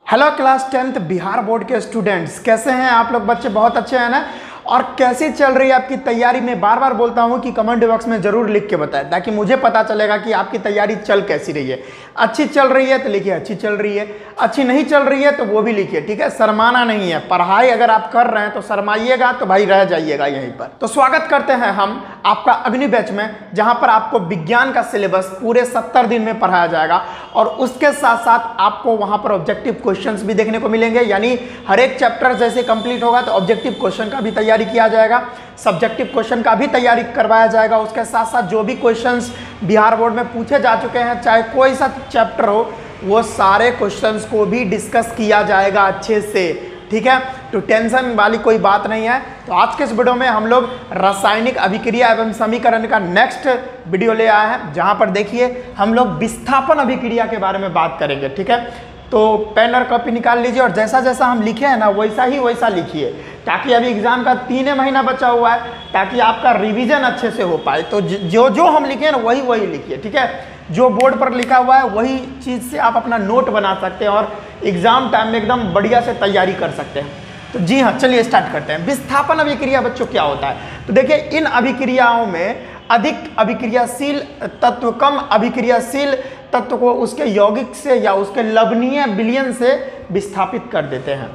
Hello class 10th Bihar board के students, कैसे हैं आप लोग? बच्चे बहुत अच्छे हैं ना। और कैसी चल रही है आपकी तैयारी? मैं बार बार बोलता हूं कि कमेंट बॉक्स में जरूर लिख के बताएं ताकि मुझे पता चलेगा कि आपकी तैयारी चल कैसी रही है। अच्छी चल रही है तो लिखिए अच्छी चल रही है, अच्छी नहीं चल रही है तो वो भी लिखिए, ठीक है। शर्माना नहीं है, पढ़ाई अगर आप कर रहे हैं तो शर्माइएगा तो भाई रह जाइएगा यहीं पर। तो स्वागत करते हैं हम आपका अग्नि बैच में, जहां पर आपको विज्ञान का सिलेबस पूरे 70 दिन में पढ़ाया जाएगा और उसके साथ साथ आपको वहां पर ऑब्जेक्टिव क्वेश्चंस भी देखने को मिलेंगे। यानी हर एक चैप्टर जैसे कंप्लीट होगा तो ऑब्जेक्टिव क्वेश्चन का भी तैयारी किया जाएगा, सब्जेक्टिव क्वेश्चन का भी तैयारी करवाया जाएगा। उसके साथ साथ जो भी क्वेश्चंस बिहार बोर्ड में पूछे जा चुके हैं, चाहे कोई सा चैप्टर हो, वो सारे क्वेश्चंस को भी डिस्कस किया जाएगा अच्छे से, ठीक है। तो टेंशन वाली कोई बात नहीं है। तो आज के इस वीडियो में हम लोग रासायनिक अभिक्रिया एवं समीकरण का नेक्स्ट वीडियो ले आए हैं, जहां पर देखिए हम लोग विस्थापन अभिक्रिया के बारे में बात करेंगे, ठीक है। तो पेन और कॉपी निकाल लीजिए और जैसा जैसा हम लिखे हैं ना वैसा ही वैसा लिखिए, ताकि अभी एग्जाम का 3 महीना बचा हुआ है, ताकि आपका रिवीजन अच्छे से हो पाए। तो जो जो हम लिखे ना वही वही लिखिए, ठीक है। जो बोर्ड पर लिखा हुआ है वही चीज़ से आप अपना नोट बना सकते हैं और एग्जाम टाइम में एकदम बढ़िया से तैयारी कर सकते हैं। तो जी हाँ, चलिए स्टार्ट करते हैं। विस्थापन अभिक्रिया बच्चों क्या होता है? तो देखिए, इन अभिक्रियाओं में अधिक अभिक्रियाशील तत्व कम अभिक्रियाशील तत्व को उसके यौगिक से या उसके लवणीय विलयन से विस्थापित कर देते हैं।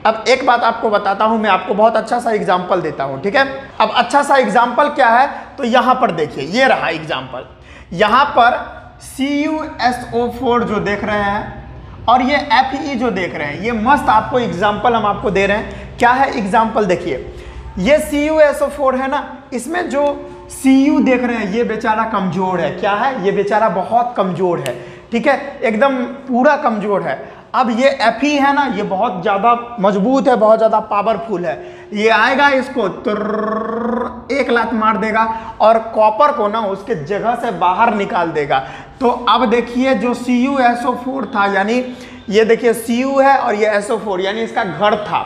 अब एक बात आपको बताता हूं, मैं आपको बहुत अच्छा सा एग्जाम्पल देता हूं, ठीक है। अब अच्छा सा एग्जाम्पल क्या है? तो यहां पर देखिए, ये रहा एग्जाम्पल। यहां पर CuSO4 जो देख रहे हैं और ये Fe जो देख रहे हैं, ये मस्त आपको एग्जाम्पल हम आपको दे रहे हैं। क्या है एग्जाम्पल? देखिए, ये CuSO4 है ना, इसमें जो Cu देख रहे हैं ये बेचारा कमजोर है। क्या है? ये बेचारा बहुत कमजोर है, ठीक है, एकदम पूरा कमजोर है। अब ये Fe है ना, ये बहुत ज़्यादा मजबूत है, बहुत ज़्यादा पावरफुल है। ये आएगा, इसको एक लात मार देगा और कॉपर को ना उसके जगह से बाहर निकाल देगा। तो अब देखिए, जो CuSO4 था, यानी ये देखिए Cu है और ये SO4, यानी इसका घर था।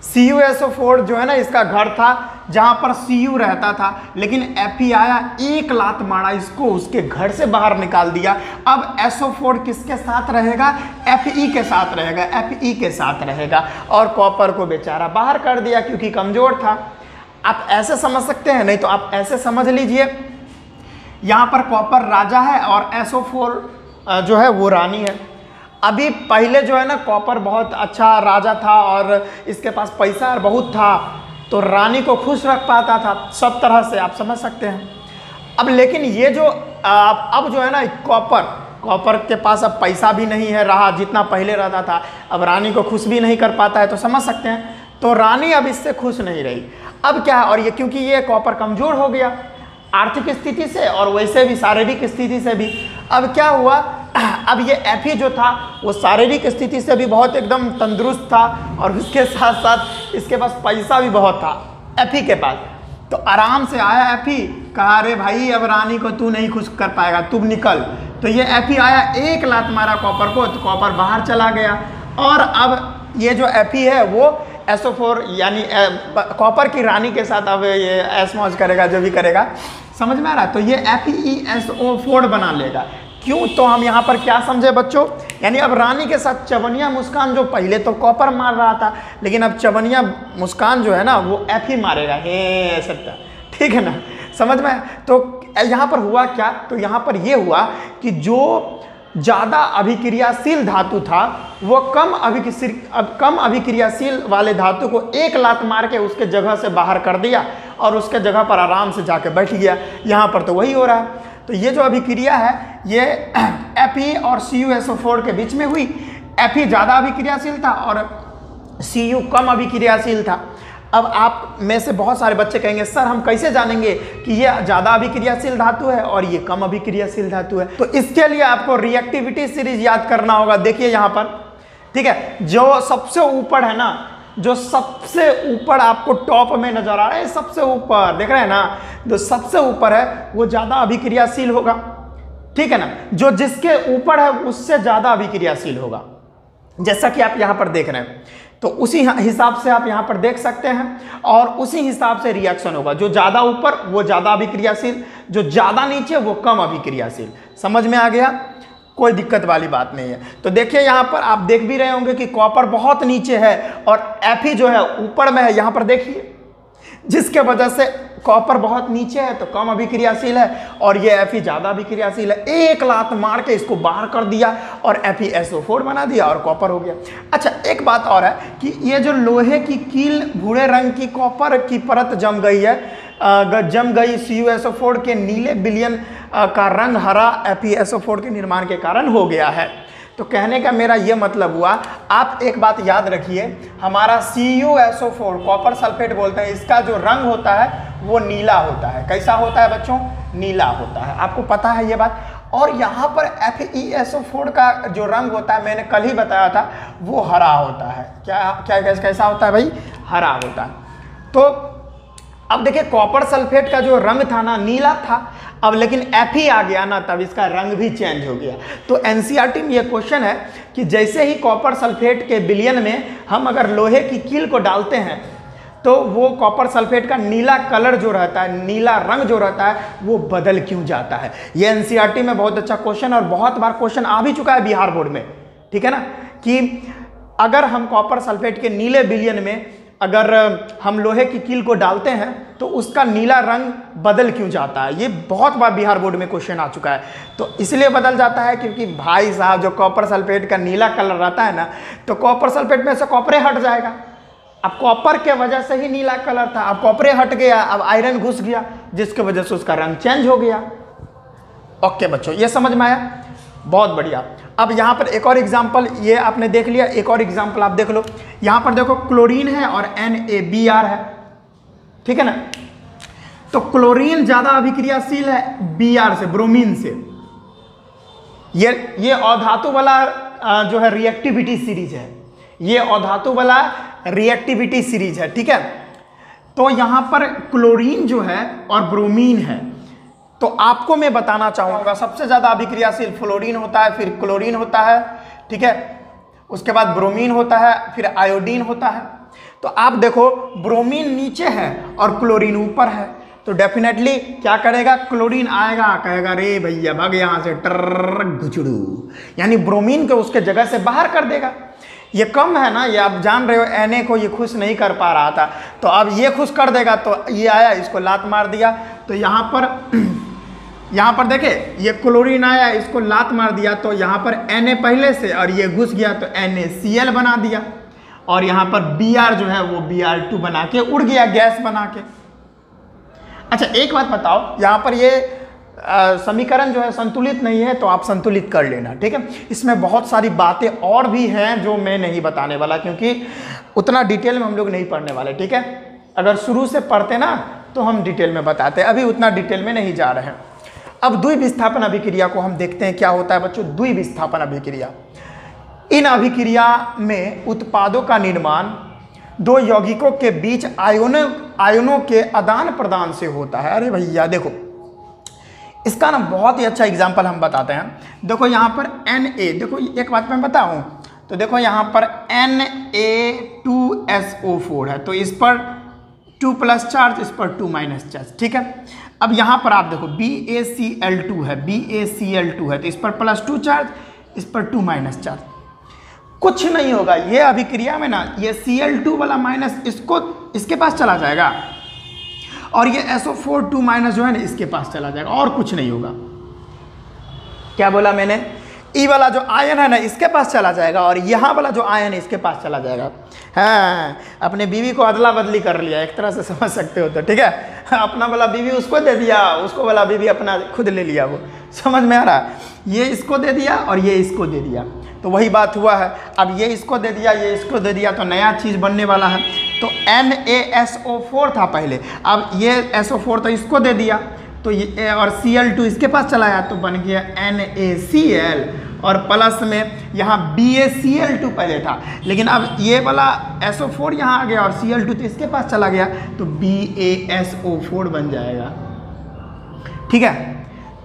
CuSO4 जो है ना, इसका घर था जहां पर Cu रहता था, लेकिन Fe आया, एक लात मारा, इसको उसके घर से बाहर निकाल दिया। अब SO4 किसके साथ रहेगा? Fe के साथ रहेगा, Fe के साथ रहेगा और कॉपर को बेचारा बाहर कर दिया क्योंकि कमजोर था। आप ऐसे समझ सकते हैं, नहीं तो आप ऐसे समझ लीजिए, यहां पर कॉपर राजा है और SO4 जो है वो रानी है। अभी पहले जो है ना, कॉपर बहुत अच्छा राजा था और इसके पास पैसा बहुत था, तो रानी को खुश रख पाता था सब तरह से, आप समझ सकते हैं। अब लेकिन ये जो अब जो है ना, कॉपर के पास अब पैसा भी नहीं है रहा जितना पहले रहता था, अब रानी को खुश भी नहीं कर पाता है, तो समझ सकते हैं। तो रानी अब इससे खुश नहीं रही। अब क्या है, और ये क्योंकि ये कॉपर कमजोर हो गया आर्थिक स्थिति से और वैसे भी शारीरिक स्थिति से भी। अब क्या हुआ, अब ये Fe जो था वो शारीरिक स्थिति से भी बहुत एकदम तंदुरुस्त था और उसके साथ साथ इसके पास पैसा भी बहुत था Fe के पास। तो आराम से आया Fe, कहा अरे भाई अब रानी को तू नहीं खुश कर पाएगा, तू निकल। तो ये Fe आया, एक लात मारा कॉपर को, तो कॉपर बाहर चला गया। और अब ये जो Fe है वो SO4 यानी कॉपर की रानी के साथ अब ये ऐश मौज करेगा, जो भी करेगा, समझ में आ रहा है। तो ये FeSO4 बना लेगा। क्यों? तो हम यहाँ पर क्या समझे बच्चों, यानी अब रानी के साथ चवनिया मुस्कान, जो पहले तो कॉपर मार रहा था, लेकिन अब चवनिया मुस्कान जो है ना वो Fe मारेगा, हे सकता, ठीक है ना, समझ में। तो यहाँ पर हुआ क्या? तो यहाँ पर ये हुआ कि जो ज़्यादा अभिक्रियाशील धातु था वो कम अभिक्रियाशील वाले धातु को एक लात मार के उसके जगह से बाहर कर दिया और उसके जगह पर आराम से जाके बैठ गया। यहाँ पर तो वही हो रहा है। तो ये जो अभिक्रिया है ये Fe और CuSO4 के बीच में हुई। Fe ज़्यादा अभिक्रियाशील था और Cu कम अभिक्रियाशील था। अब आप में से बहुत सारे बच्चे कहेंगे सर हम कैसे जानेंगे कि ये ज़्यादा अभिक्रियाशील धातु है और ये कम अभिक्रियाशील धातु है? तो इसके लिए आपको रिएक्टिविटी सीरीज याद करना होगा। देखिए यहाँ पर, ठीक है, जो सबसे ऊपर है ना, जो सबसे ऊपर आपको टॉप में नजर आ रहा है, सबसे ऊपर देख रहे हैं ना, जो सबसे ऊपर है वो ज़्यादा अभिक्रियाशील होगा, ठीक है ना। जो जिसके ऊपर है उससे ज़्यादा अभिक्रियाशील होगा, जैसा कि आप यहाँ पर देख रहे हैं। तो उसी हिसाब से आप यहाँ पर देख सकते हैं और उसी हिसाब से रिएक्शन होगा। जो ज़्यादा ऊपर वो ज़्यादा अभिक्रियाशील, जो ज़्यादा नीचे वो कम अभिक्रियाशील। समझ में आ गया? कोई दिक्कत वाली बात नहीं है। तो देखिए यहाँ पर आप देख भी रहे होंगे कि कॉपर बहुत नीचे है और Fe जो है ऊपर में है। यहाँ पर देखिए, जिसके वजह से कॉपर बहुत नीचे है तो कम अभिक्रियाशील है और ये Fe ज़्यादा अभिक्रियाशील है। एक लात मार के इसको बाहर कर दिया और FeSO4 बना दिया और कॉपर हो गया। अच्छा, एक बात और है कि ये जो लोहे की कील भूरे रंग की कॉपर की परत जम गई है, जम गई CuSO4 के नीले विलयन का रंग हरा FeSO4 के निर्माण के कारण हो गया है। तो कहने का मेरा ये मतलब हुआ, आप एक बात याद रखिए, हमारा CuSO4 कॉपर सल्फेट बोलते हैं, इसका जो रंग होता है वो नीला होता है। कैसा होता है बच्चों? नीला होता है। आपको पता है ये बात। और यहाँ पर FeSO4 का जो रंग होता है, मैंने कल ही बताया था, वो हरा होता है। कैसा होता है भाई? हरा होता है। तो अब देखिए, कॉपर सल्फेट का जो रंग था ना, नीला था, अब लेकिन Fe आ गया ना, तब इसका रंग भी चेंज हो गया। तो NCERT में ये क्वेश्चन है कि जैसे ही कॉपर सल्फेट के विलयन में हम अगर लोहे की कील को डालते हैं तो वो कॉपर सल्फेट का नीला कलर जो रहता है, नीला रंग जो रहता है, वो बदल क्यों जाता है। ये NCERT में बहुत अच्छा क्वेश्चन और बहुत बार क्वेश्चन आ भी चुका है बिहार बोर्ड में, ठीक है ना, कि अगर हम कॉपर सल्फेट के नीले विलयन में अगर हम लोहे की कील को डालते हैं तो उसका नीला रंग बदल क्यों जाता है। ये बहुत बार बिहार बोर्ड में क्वेश्चन आ चुका है। तो इसलिए बदल जाता है क्योंकि भाई साहब, जो कॉपर सल्फेट का नीला कलर रहता है ना, तो कॉपर सल्फेट में से कॉपरे हट जाएगा। अब कॉपर के वजह से ही नीला कलर था, अब कॉपरे हट गया, अब आयरन घुस गया, जिसके वजह से उसका रंग चेंज हो गया। ओके बच्चों, ये समझ में आया? बहुत बढ़िया। अब यहाँ पर एक और एग्जाम्पल, ये आपने देख लिया, एक और एग्जाम्पल आप देख लो। यहाँ पर देखो, क्लोरीन है और NaBr है, ठीक है ना। तो क्लोरीन ज्यादा अभिक्रियाशील है Br से, ब्रोमीन से। ये अधातु वाला जो है रिएक्टिविटी सीरीज है, ये अधातु वाला रिएक्टिविटी सीरीज है, ठीक है। तो यहाँ पर क्लोरीन जो है और ब्रोमीन है, तो आपको मैं बताना चाहूँगा सबसे ज़्यादा अभिक्रियाशील फ्लोरीन होता है, फिर क्लोरीन होता है, ठीक है, उसके बाद ब्रोमीन होता है, फिर आयोडीन होता है। तो आप देखो, ब्रोमीन नीचे है और क्लोरीन ऊपर है, तो डेफिनेटली क्या करेगा? क्लोरीन आएगा, कहेगा रे भैया भाग यहाँ से, टर घुचड़ू, यानी ब्रोमीन को उसके जगह से बाहर कर देगा। ये कम है ना, ये आप जान रहे हो, Na को ये खुश नहीं कर पा रहा था, तो अब ये खुश कर देगा। तो ये आया, इसको लात मार दिया, तो यहाँ पर देखे, ये क्लोरीन आया, इसको लात मार दिया, तो यहाँ पर Na पहले से और ये घुस गया तो NaCl बना दिया, और यहाँ पर Br जो है वो Br2 बना के उड़ गया, गैस बना के। अच्छा, एक बात बताओ, यहाँ पर ये समीकरण जो है संतुलित नहीं है, तो आप संतुलित कर लेना, ठीक है। इसमें बहुत सारी बातें और भी हैं जो मैं नहीं बताने वाला, क्योंकि उतना डिटेल में हम लोग नहीं पढ़ने वाले, ठीक है। अगर शुरू से पढ़ते ना तो हम डिटेल में बताते, अभी उतना डिटेल में नहीं जा रहे हैं। अब द्विविस्थापन अभिक्रिया को हम देखते हैं क्या होता है बच्चों। द्विविस्थापन अभिक्रिया, इन अभिक्रिया में उत्पादों का निर्माण दो यौगिकों के बीच आयनों के आदान प्रदान से होता है। अरे भैया देखो, इसका ना बहुत ही अच्छा एग्जाम्पल हम बताते हैं। देखो यहाँ पर Na, देखो एक बात मैं बताऊँ, तो देखो यहाँ पर Na2SO4 है, तो इस पर 2 प्लस चार्ज, इस पर 2 माइनस चार्ज, ठीक है। अब यहाँ पर आप देखो BaCl2 है, BaCl2 है, तो इस पर +2 चार्ज, इस पर 2 माइनस चार्ज। कुछ नहीं होगा, ये अभिक्रिया में ना ये Cl2 वाला माइनस इसके पास चला जाएगा, और ये SO4 2 माइनस जो है ना इसके पास चला जाएगा, और कुछ नहीं होगा। क्या बोला मैंने? ई वाला जो आयन है ना इसके पास चला जाएगा, और यहाँ वाला जो आयन है इसके पास चला जाएगा। हाँ, अपने बीवी को अदला बदली कर लिया, एक तरह से समझ सकते हो, तो ठीक है। अपना वाला बीवी उसको दे दिया, उसको वाला बीवी अपना खुद ले लिया, वो समझ में आ रहा है। ये इसको दे दिया और ये इसको दे दिया, तो वही बात हुआ है। अब ये इसको दे दिया, ये इसको दे दिया, तो नया चीज़ बनने वाला है। तो NaSO4 था पहले, अब ये SO4 तो इसको दे दिया, तो ये और Cl2 इसके पास चलाया, तो बन गया NaCl, और प्लस में यहाँ BaCl2 पहले था, लेकिन अब ये वाला SO4 यहाँ आ गया और Cl2 तो इसके पास चला गया, तो BaSO4 बन जाएगा, ठीक है।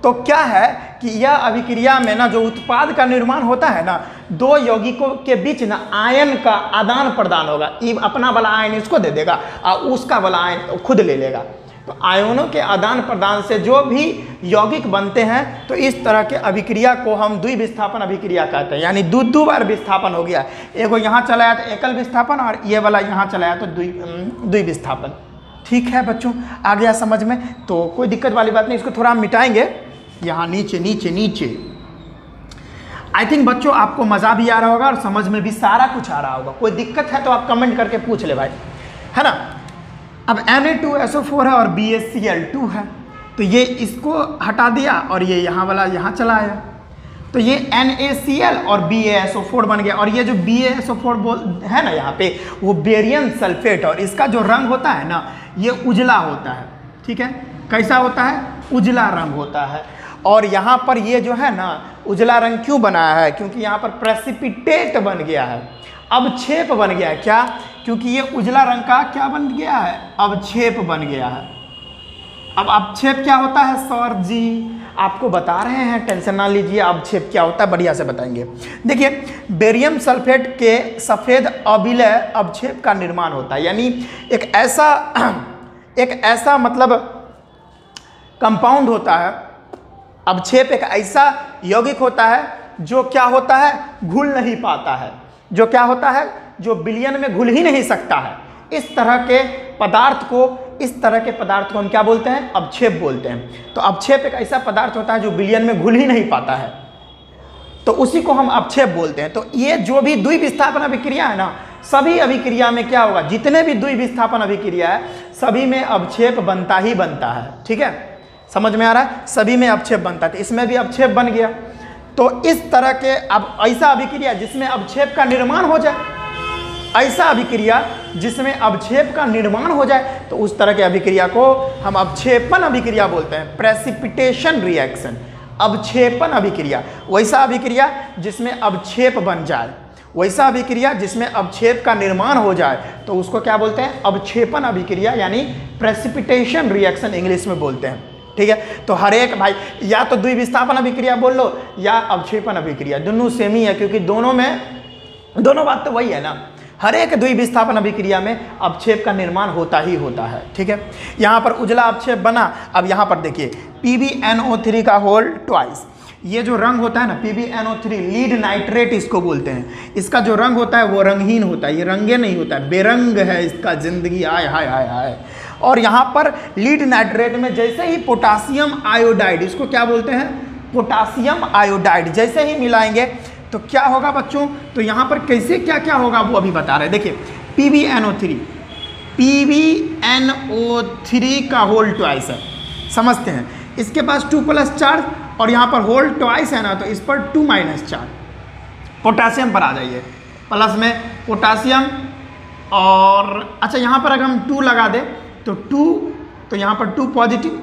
तो क्या है कि यह अभिक्रिया में ना जो उत्पाद का निर्माण होता है ना, दो यौगिकों के बीच ना आयन का आदान प्रदान होगा। अपना वाला आयन इसको दे देगा और उसका वाला आयन खुद ले लेगा। तो आयनों के आदान प्रदान से जो भी यौगिक बनते हैं तो इस तरह के अभिक्रिया को हम द्विविस्थापन अभिक्रिया कहते हैं। यानी दो बार विस्थापन हो गया, एक यहाँ चलाया तो एकल विस्थापन और ये वाला यहाँ चलाया तो द्विविस्थापन। ठीक है बच्चों, आ गया समझ में? तो कोई दिक्कत वाली बात नहीं, इसको थोड़ा हम मिटाएंगे यहाँ नीचे नीचे नीचे। आई थिंक बच्चों आपको मज़ा भी आ रहा होगा और समझ में भी सारा कुछ आ रहा होगा। कोई दिक्कत है तो आप कमेंट करके पूछ ले भाई, है ना। अब Na2SO4 है और BaCl2 है, तो ये इसको हटा दिया और ये यहाँ वाला यहाँ चला आया, तो ये NaCl और BaSO4 बन गया। और ये जो BaSO4 है ना यहाँ पे, वो बेरियम सल्फेट, और इसका जो रंग होता है ना ये उजला होता है। ठीक है, कैसा होता है? उजला रंग होता है। और यहाँ पर ये जो है ना उजला रंग क्यों बनाया है? क्योंकि यहाँ पर प्रेसिपिटेट बन गया है, अवक्षेप बन गया है। क्या? क्योंकि ये उजला रंग का क्या बन गया है? अवक्षेप बन गया है। अब अवक्षेप क्या होता है सर जी? आपको बता रहे हैं, टेंशन ना लीजिए। अवक्षेप क्या होता है बढ़िया से बताएंगे। देखिए, बेरियम सल्फेट के सफ़ेद अविलय अवक्षेप का निर्माण होता है। यानी एक ऐसा मतलब कंपाउंड होता है, अवक्षेप एक ऐसा यौगिक होता है जो क्या होता है? घुल नहीं पाता है। जो क्या होता है? जो विलयन में घुल ही नहीं सकता है। इस तरह के पदार्थ को हम क्या बोलते हैं? अवक्षेप बोलते हैं। तो अवक्षेप एक ऐसा पदार्थ होता है जो विलयन में घुल ही नहीं पाता है, तो उसी को हम अवक्षेप बोलते हैं। तो ये जो भी द्विविस्थापन अभिक्रिया है ना, सभी अभिक्रिया में क्या होगा? जितने भी द्विविस्थापन अभिक्रिया है सभी में अवक्षेप बनता ही बनता है। ठीक है, समझ में आ रहा है? सभी में अवक्षेप बनता है, तो इसमें भी अवक्षेप बन गया। तो इस तरह के अब ऐसा अभिक्रिया जिसमें अवक्षेप का निर्माण हो जाए, ऐसा अभिक्रिया जिसमें अवक्षेप का निर्माण हो जाए, तो उस तरह के अभिक्रिया को हम अवक्षेपण अभिक्रिया बोलते हैं। प्रेसिपिटेशन रिएक्शन, अवक्षेपण अभिक्रिया। वैसा अभिक्रिया जिसमें अवक्षेप बन जाए, वैसा अभिक्रिया जिसमें अवक्षेप का निर्माण हो जाए, तो उसको क्या बोलते हैं? अवक्षेपण अभिक्रिया, यानी प्रेसिपिटेशन रिएक्शन इंग्लिश में बोलते हैं। ठीक है, तो हर एक भाई या तो द्विविस्थापन अभिक्रिया बोल लो या अवक्षेपण अभिक्रिया, दोनों सेम ही है, क्योंकि दोनों बात तो वही है ना। हर एक द्विविस्थापन अभिक्रिया में अवक्षेप का निर्माण होता ही होता है। ठीक है, यहाँ पर उजला अवक्षेप बना। अब यहाँ पर देखिए PbNO3 का होल ट्वाइस, ये जो रंग होता है ना PbNO3, लीड नाइट्रेट इसको बोलते हैं। इसका जो रंग होता है वो रंगहीन होता है, ये रंगे नहीं होता है, बेरंग है इसका जिंदगी। आय हाय हाय हाय। और यहाँ पर लीड नाइट्रेट में जैसे ही पोटासियम आयोडाइड, इसको क्या बोलते हैं? पोटासियम आयोडाइड, जैसे ही मिलाएंगे तो क्या होगा बच्चों? तो यहाँ पर कैसे क्या क्या होगा वो अभी बता रहे हैं। देखिए PbNO3 का होल ट्वाइस है, समझते हैं। इसके पास 2+ चार्ज और यहाँ पर होल ट्वाइस है ना, तो इस पर 2- चार्ज। पोटासियम पर आ जाइए, प्लस में पोटासियम और अच्छा यहाँ पर अगर हम 2 लगा दें तो 2, तो यहाँ पर 2 पॉजिटिव,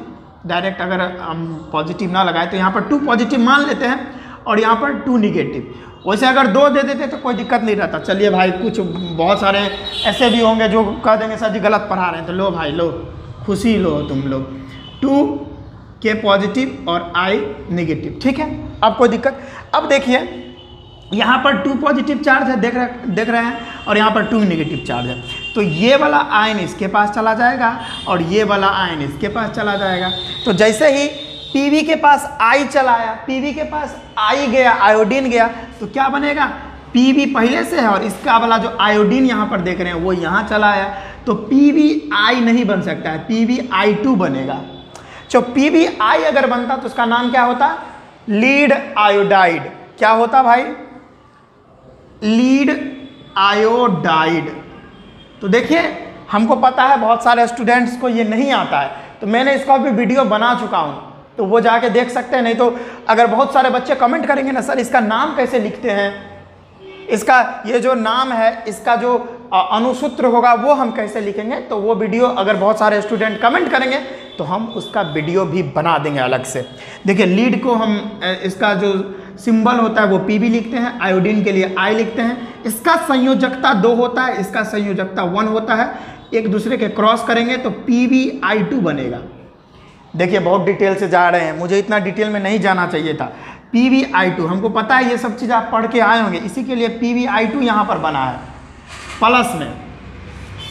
डायरेक्ट अगर हम पॉजिटिव ना लगाए तो यहाँ पर 2 पॉजिटिव मान लेते हैं और यहाँ पर 2 निगेटिव। वैसे अगर 2 दे देते तो कोई दिक्कत नहीं रहता। चलिए भाई, कुछ बहुत सारे ऐसे भी होंगे जो कह देंगे सर जी गलत पढ़ा रहे हैं, तो लो भाई लो, खुशी लो तुम लोग। 2 के पॉजिटिव और I निगेटिव। ठीक है, अब कोई दिक्कत? अब देखिए यहाँ पर 2 पॉजिटिव चार्ज है, देख रहे हैं, और यहाँ पर 2 निगेटिव चार्ज है। तो ये वाला आयन इसके पास चला जाएगा और ये वाला आयन इसके पास चला जाएगा। तो जैसे ही Pb के पास I चला आया, Pb के पास I गया, आयोडीन गया, तो क्या बनेगा? Pb पहले से है और इसका वाला जो आयोडीन यहाँ पर देख रहे हैं वो यहाँ चला आया, तो PbI नहीं बन सकता है, PbI2 बनेगा। जो PbI अगर बनता तो उसका नाम क्या होता? Lead iodide. क्या होता भाई? Lead iodide. तो देखिए, हमको पता है बहुत सारे स्टूडेंट्स को ये नहीं आता है, तो मैंने इसका भी वीडियो बना चुका हूँ, तो वो जाके देख सकते हैं। नहीं तो अगर बहुत सारे बच्चे कमेंट करेंगे ना सर इसका नाम कैसे लिखते हैं, इसका ये जो नाम है इसका जो अनुसूत्र होगा वो हम कैसे लिखेंगे, तो वो वीडियो अगर बहुत सारे स्टूडेंट कमेंट करेंगे तो हम उसका वीडियो भी बना देंगे अलग से। देखिए, लीड को हम इसका जो सिंबल होता है वो Pb लिखते हैं, आयोडीन के लिए I लिखते हैं। इसका संयोजकता 2 होता है, इसका संयोजकता 1 होता है। एक दूसरे के क्रॉस करेंगे तो PbI2 बनेगा। देखिए, बहुत डिटेल से जा रहे हैं, मुझे इतना डिटेल में नहीं जाना चाहिए था। PbI2, हमको पता है ये सब चीज़ आप पढ़ के आए होंगे, इसी के लिए PbI2 यहाँ पर बना है प्लस में।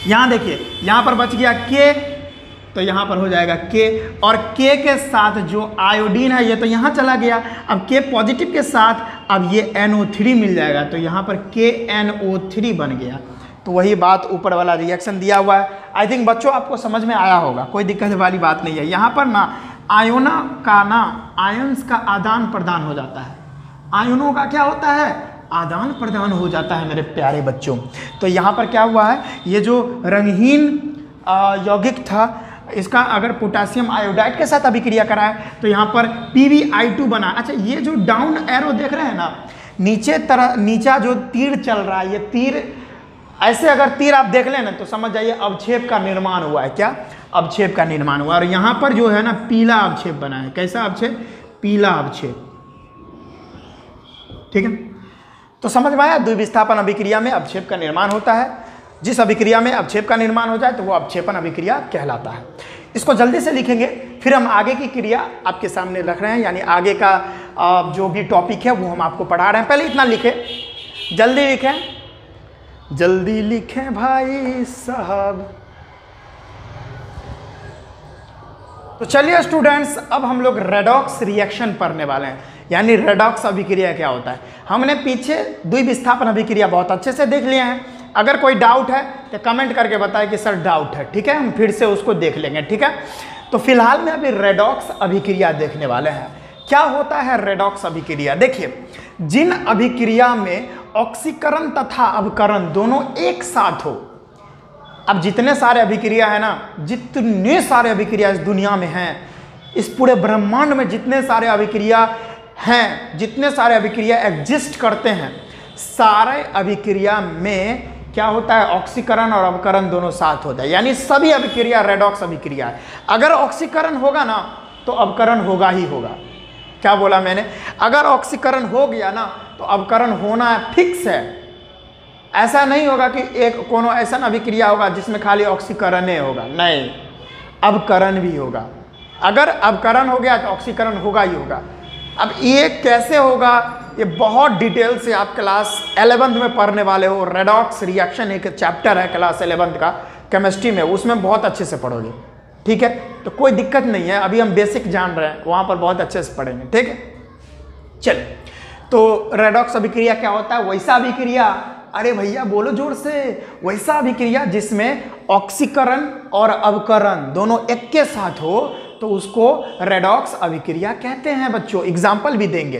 यहाँ देखिए, यहाँ पर बच गया K तो यहाँ पर हो जाएगा K, और K के साथ जो आयोडीन है ये तो यहाँ चला गया, अब K पॉजिटिव के साथ अब ये NO3 मिल जाएगा, तो यहाँ पर KNO3 बन गया। तो वही बात ऊपर वाला रिएक्शन दिया हुआ है। आई थिंक बच्चों आपको समझ में आया होगा, कोई दिक्कत वाली बात नहीं है। यहाँ पर ना आयोना का ना आयंस का आदान प्रदान हो जाता है, आयनों का क्या होता है, आदान प्रदान हो जाता है मेरे प्यारे बच्चों। तो यहाँ पर क्या हुआ है, ये जो रंगहीन यौगिक था इसका अगर पोटेशियम आयोडाइड के साथ अभिक्रिया कराए तो यहाँ पर PbI2 बना। अच्छा, ये जो डाउन एरो देख रहे हैं ना, नीचा जो तीर चल रहा है, ये तीर ऐसे अगर तीर आप देख लें ना तो समझ जाइए अवक्षेप का निर्माण हुआ है। क्या अवक्षेप का निर्माण हुआ, और यहाँ पर जो है ना पीला अवक्षेप बना है। कैसा अवक्षेप, पीला अवक्षेप, ठीक है। तो समझ में आया, द्विविस्थापन अभिक्रिया में अवक्षेप का निर्माण होता है। जिस अभिक्रिया में अवक्षेप का निर्माण हो जाए तो वो अवक्षेपण अभिक्रिया कहलाता है। इसको जल्दी से लिखेंगे, फिर हम आगे की क्रिया आपके सामने रख रहे हैं, यानी आगे का जो भी टॉपिक है वो हम आपको पढ़ा रहे हैं। पहले इतना लिखें, जल्दी लिखें, जल्दी लिखें भाई साहब। तो चलिए स्टूडेंट्स, अब हम लोग रेडॉक्स रिएक्शन पढ़ने वाले हैं, यानी रेडॉक्स अभिक्रिया क्या होता है। हमने पीछे द्विविस्थापन अभिक्रिया बहुत अच्छे से देख लिए हैं। अगर कोई डाउट है तो कमेंट करके बताएं कि सर डाउट है, ठीक है, हम फिर से उसको देख लेंगे, ठीक है। तो फिलहाल में अभी रेडॉक्स अभिक्रिया देखने वाले हैं। क्या होता है रेडॉक्स अभिक्रिया, देखिए, जिन अभिक्रिया में ऑक्सीकरण तथा अवकरण दोनों एक साथ हो। अब जितने सारे अभिक्रिया है ना, जितने सारे अभिक्रिया इस दुनिया में हैं, इस पूरे ब्रह्मांड में जितने सारे अभिक्रिया हैं, जितने सारे अभिक्रिया एग्जिस्ट करते हैं, सारे अभिक्रिया में क्या होता है, ऑक्सीकरण और अवकरण दोनों साथ होता है, यानी सभी अभिक्रिया रेडॉक्स अभिक्रिया है। अगर ऑक्सीकरण होगा ना तो अवकरण होगा ही होगा। क्या बोला मैंने, अगर ऑक्सीकरण हो गया ना तो अवकरण होना फिक्स है। ऐसा नहीं होगा कि एक कोनो ऐसा अभिक्रिया होगा जिसमें खाली ऑक्सीकरण ही होगा, नहीं, अवकरण भी होगा। अगर अवकरण हो गया तो ऑक्सीकरण होगा ही होगा। अब ये कैसे होगा, ये बहुत डिटेल से आप क्लास 11th में पढ़ने वाले हो। रेडॉक्स रिएक्शन एक चैप्टर है क्लास 11th का केमिस्ट्री में, उसमें बहुत अच्छे से पढ़ोगे, ठीक है। तो कोई दिक्कत नहीं है, अभी हम बेसिक जान रहे हैं, वहाँ पर बहुत अच्छे से पढ़ेंगे, ठीक है। चलिए, तो रेडॉक्स अभिक्रिया क्या होता है, वैसा अभिक्रिया, अरे भैया बोलो जोर से, वैसा अभिक्रिया जिसमें ऑक्सीकरण और अवकरण दोनों एक के साथ हो तो उसको रेडॉक्स अभिक्रिया कहते हैं बच्चों। एग्जाम्पल भी देंगे।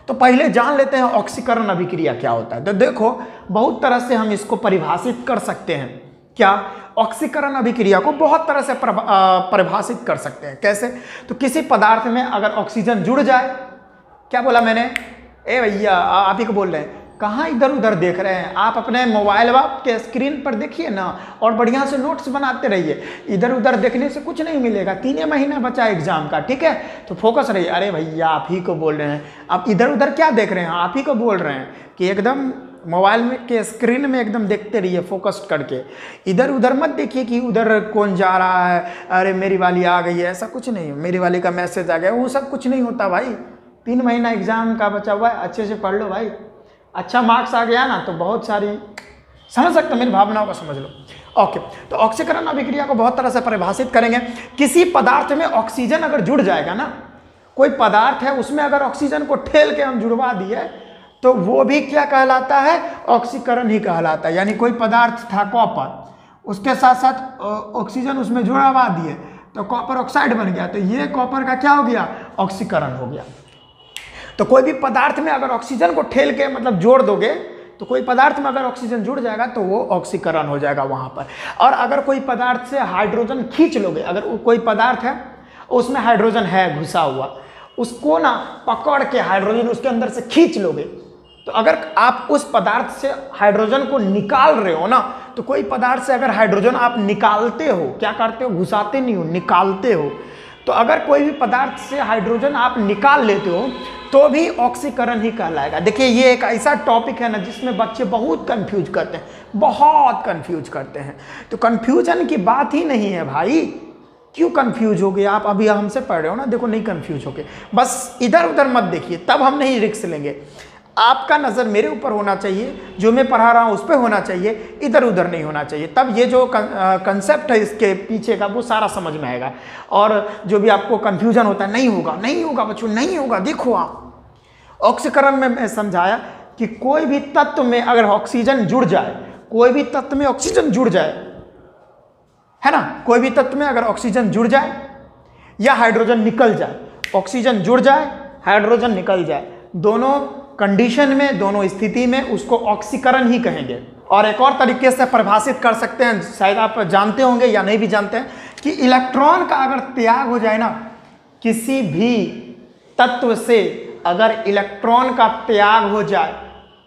तो पहले जान लेते हैं ऑक्सीकरण अभिक्रिया क्या होता है। तो देखो, बहुत तरह से हम इसको परिभाषित कर सकते हैं। क्या, ऑक्सीकरण अभिक्रिया को बहुत तरह से परिभाषित कर सकते हैं। कैसे, तो किसी पदार्थ में अगर ऑक्सीजन जुड़ जाए, क्या बोला मैंने, ए भैया आप ही को बोल रहे हैं, कहाँ इधर उधर देख रहे हैं, आप अपने मोबाइल के स्क्रीन पर देखिए ना और बढ़िया से नोट्स बनाते रहिए। इधर उधर देखने से कुछ नहीं मिलेगा, 3 महीना बचा एग्जाम का, ठीक है। तो फोकस रहिए। अरे भैया आप ही को बोल रहे हैं, आप इधर उधर क्या देख रहे हैं, आप ही को बोल रहे हैं कि एकदम मोबाइल में के स्क्रीन में एकदम देखते रहिए फोकस करके। इधर उधर मत देखिए कि उधर कौन जा रहा है, अरे मेरी वाली आ गई है, ऐसा कुछ नहीं। मेरी वाली का मैसेज आ गया, वो सब कुछ नहीं होता भाई। 3 महीना एग्जाम का बचा हुआ है, अच्छे से पढ़ लो भाई। अच्छा मार्क्स आ गया ना तो बहुत सारी, समझ सकते हो, मेरी भावनाओं को समझ लो। ओके, तो ऑक्सीकरण अभिक्रिया को बहुत तरह से परिभाषित करेंगे। किसी पदार्थ में ऑक्सीजन अगर जुड़ जाएगा ना, कोई पदार्थ है उसमें अगर ऑक्सीजन को ठेल के हम जुड़वा दिए तो वो भी क्या कहलाता है, ऑक्सीकरण ही कहलाता है। यानी कोई पदार्थ था कॉपर, उसके साथ साथ ऑक्सीजन उसमें जुड़वा दिए तो कॉपर ऑक्साइड बन गया, तो ये कॉपर का क्या हो गया, ऑक्सीकरण हो गया। तो कोई भी पदार्थ में अगर ऑक्सीजन को ठेल के मतलब जोड़ दोगे तो कोई पदार्थ में अगर ऑक्सीजन जुड़ जाएगा तो वो ऑक्सीकरण हो जाएगा वहाँ पर। और अगर कोई पदार्थ से हाइड्रोजन खींच लोगे, अगर कोई पदार्थ है उसमें हाइड्रोजन है घुसा हुआ, उसको ना पकड़ के हाइड्रोजन उसके अंदर से खींच लोगे, तो अगर आप उस पदार्थ से हाइड्रोजन को निकाल रहे हो ना, तो कोई पदार्थ से अगर हाइड्रोजन आप निकालते हो, क्या करते हो, घुसाते नहीं हो, निकालते हो, तो अगर कोई भी पदार्थ से हाइड्रोजन आप निकाल लेते हो तो भी ऑक्सीकरण ही कहलाएगा। देखिए, ये एक ऐसा टॉपिक है ना जिसमें बच्चे बहुत कंफ्यूज करते हैं, बहुत कंफ्यूज करते हैं। तो कंफ्यूजन की बात ही नहीं है भाई, क्यों कंफ्यूज हो गए आप, अभी हमसे पढ़ रहे हो ना, देखो नहीं कंफ्यूज हो गए, बस इधर उधर मत देखिए, तब हम नहीं रिस्क लेंगे। आपका नज़र मेरे ऊपर होना चाहिए, जो मैं पढ़ा रहा हूँ उस पर होना चाहिए, इधर उधर नहीं होना चाहिए। तब ये जो कंसेप्ट है इसके पीछे का वो सारा समझ में आएगा। और जो भी आपको कन्फ्यूजन होता है, नहीं होगा बच्चों, नहीं होगा। देखो आप ऑक्सीकरण में मैं समझाया कि कोई भी तत्व में अगर ऑक्सीजन जुड़ जाए, कोई भी तत्व में ऑक्सीजन जुड़ जाए, है ना, कोई भी तत्व में अगर ऑक्सीजन जुड़ जाए या हाइड्रोजन निकल जाए, ऑक्सीजन जुड़ जाए हाइड्रोजन निकल जाए, दोनों कंडीशन में, दोनों स्थिति में उसको ऑक्सीकरण ही कहेंगे। और एक और तरीके से परिभाषित कर सकते हैं, शायद आप जानते होंगे या नहीं भी जानते हैं, कि इलेक्ट्रॉन का अगर त्याग हो जाए ना, किसी भी तत्व से अगर इलेक्ट्रॉन का त्याग हो जाए,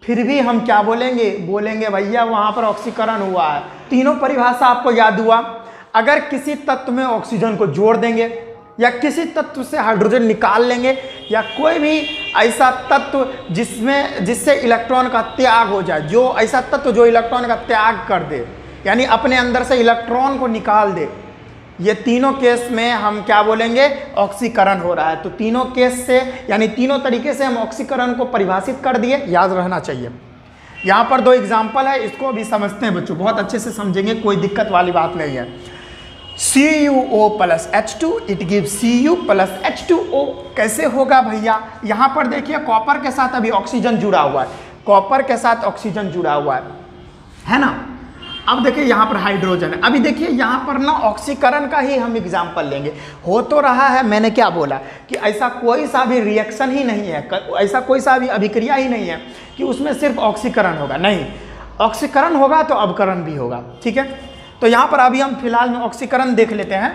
फिर भी हम क्या बोलेंगे, बोलेंगे भैया वहां पर ऑक्सीकरण हुआ है। तीनों परिभाषा आपको याद हुआ। अगर किसी तत्व में ऑक्सीजन को जोड़ देंगे या किसी तत्व से हाइड्रोजन निकाल लेंगे या कोई भी ऐसा तत्व जिससे इलेक्ट्रॉन का त्याग हो जाए, जो ऐसा तत्व जो इलेक्ट्रॉन का त्याग कर दे, यानी अपने अंदर से इलेक्ट्रॉन को निकाल दे, ये तीनों केस में हम क्या बोलेंगे, ऑक्सीकरण हो रहा है। तो तीनों केस से यानी तीनों तरीके से हम ऑक्सीकरण को परिभाषित कर दिए, याद रहना चाहिए। यहाँ पर 2 एग्जाम्पल है, इसको भी समझते हैं बच्चों, बहुत अच्छे से समझेंगे, कोई दिक्कत वाली बात नहीं है। CuO plus H2 it give Cu plus H2O। कैसे होगा भैया, यहाँ पर देखिए कॉपर के साथ अभी ऑक्सीजन जुड़ा हुआ है, कॉपर के साथ ऑक्सीजन जुड़ा हुआ है ना। अब देखिए यहाँ पर हाइड्रोजन है। अभी देखिए यहाँ पर ना ऑक्सीकरण का ही हम एग्जाम्पल लेंगे। हो तो रहा है, मैंने क्या बोला कि ऐसा कोई सा भी रिएक्शन ही नहीं है, ऐसा कोई सा भी अभिक्रिया ही नहीं है कि उसमें सिर्फ ऑक्सीकरण होगा, नहीं, ऑक्सीकरण होगा तो अवकरण भी होगा, ठीक है। तो यहाँ पर अभी हम फिलहाल में ऑक्सीकरण देख लेते हैं।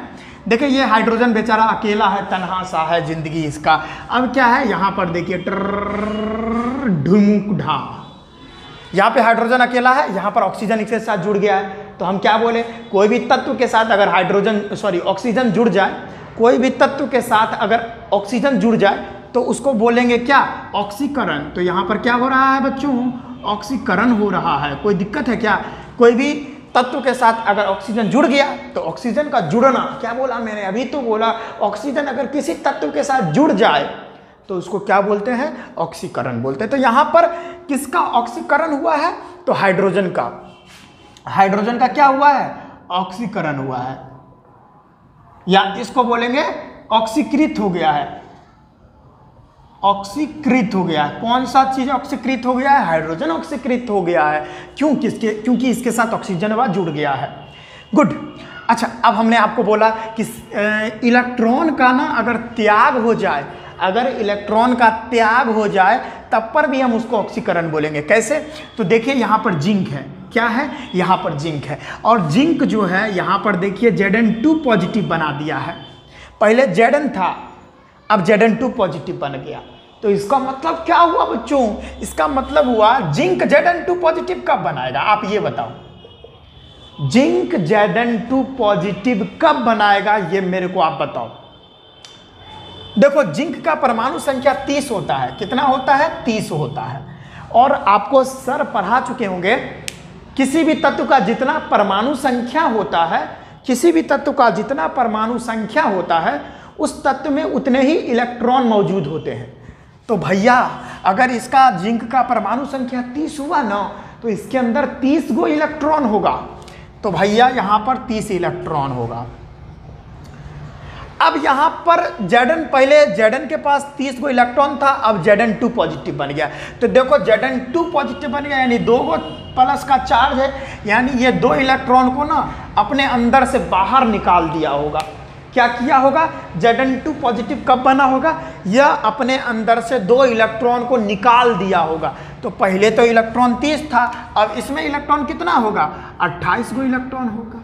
देखिए ये हाइड्रोजन बेचारा अकेला है, तन्हा सा है जिंदगी इसका। अब क्या है यहाँ पर देखिए ढुमुक ढा, यहाँ पे हाइड्रोजन अकेला है, यहाँ पर ऑक्सीजन इसके साथ जुड़ गया है। तो हम क्या बोले, कोई भी तत्व के साथ अगर ऑक्सीजन जुड़ जाए, कोई भी तत्व के साथ अगर ऑक्सीजन जुड़ जाए तो उसको बोलेंगे क्या, ऑक्सीकरण। तो यहाँ पर क्या हो रहा है बच्चों, ऑक्सीकरण हो रहा है। कोई दिक्कत है क्या, कोई भी तत्व के साथ अगर ऑक्सीजन जुड़ गया तो ऑक्सीजन का जुड़ना, क्या बोला मैंने अभी तो बोला, ऑक्सीजन अगर किसी तत्व के साथ जुड़ जाए तो उसको क्या बोलते हैं, ऑक्सीकरण बोलते हैं। तो यहाँ पर किसका ऑक्सीकरण हुआ है, तो हाइड्रोजन का। हाइड्रोजन का क्या हुआ है, ऑक्सीकरण हुआ है, या इसको बोलेंगे ऑक्सीकृत हो गया है, ऑक्सीकृत हो गया है। कौन सा चीज ऑक्सीकृत हो गया है, हाइड्रोजन ऑक्सीकृत हो गया है। क्यों, क्योंकि इसके साथ ऑक्सीजन वह जुड़ गया है। गुड। अच्छा, अब हमने आपको बोला कि इलेक्ट्रॉन का ना अगर त्याग हो जाए, अगर इलेक्ट्रॉन का त्याग हो जाए तब पर भी हम उसको ऑक्सीकरण बोलेंगे। कैसे, तो देखिए यहाँ पर जिंक है, क्या है, यहाँ पर जिंक है, और जिंक जो है यहाँ पर देखिए Zn2 पॉजिटिव बना दिया है। पहले Zn था, अब Zn2 पॉजिटिव बन गया। तो इसका मतलब क्या हुआ बच्चों, इसका मतलब हुआ जिंक Zn2 पॉजिटिव कब बनाएगा, आप ये बताओ, जिंक Zn2 पॉजिटिव कब बनाएगा, ये मेरे को आप बताओ। देखो जिंक का परमाणु संख्या 30 होता है, कितना होता है, 30 होता है। और आपको सर पढ़ा चुके होंगे, किसी भी तत्व का जितना परमाणु संख्या होता है, किसी भी तत्व का जितना परमाणु संख्या होता है, उस तत्व में उतने ही इलेक्ट्रॉन मौजूद होते हैं। तो भैया अगर इसका जिंक का परमाणु संख्या 30 हुआ ना, तो इसके अंदर 30 गो इलेक्ट्रॉन होगा। तो भैया यहाँ पर 30 इलेक्ट्रॉन होगा। अब यहाँ पर Zn, पहले Zn के पास 30 गो इलेक्ट्रॉन था, अब Zn2 पॉजिटिव बन गया। तो देखो Zn2 पॉजिटिव बन गया, यानी 2 गो प्लस का चार्ज है, यानी ये 2 इलेक्ट्रॉन को ना अपने अंदर से बाहर निकाल दिया होगा। क्या किया होगा, Zn2 पॉजिटिव कब बना होगा, यह अपने अंदर से 2 इलेक्ट्रॉन को निकाल दिया होगा। तो पहले तो इलेक्ट्रॉन 30 था, अब इसमें इलेक्ट्रॉन कितना होगा, 28 गो इलेक्ट्रॉन होगा।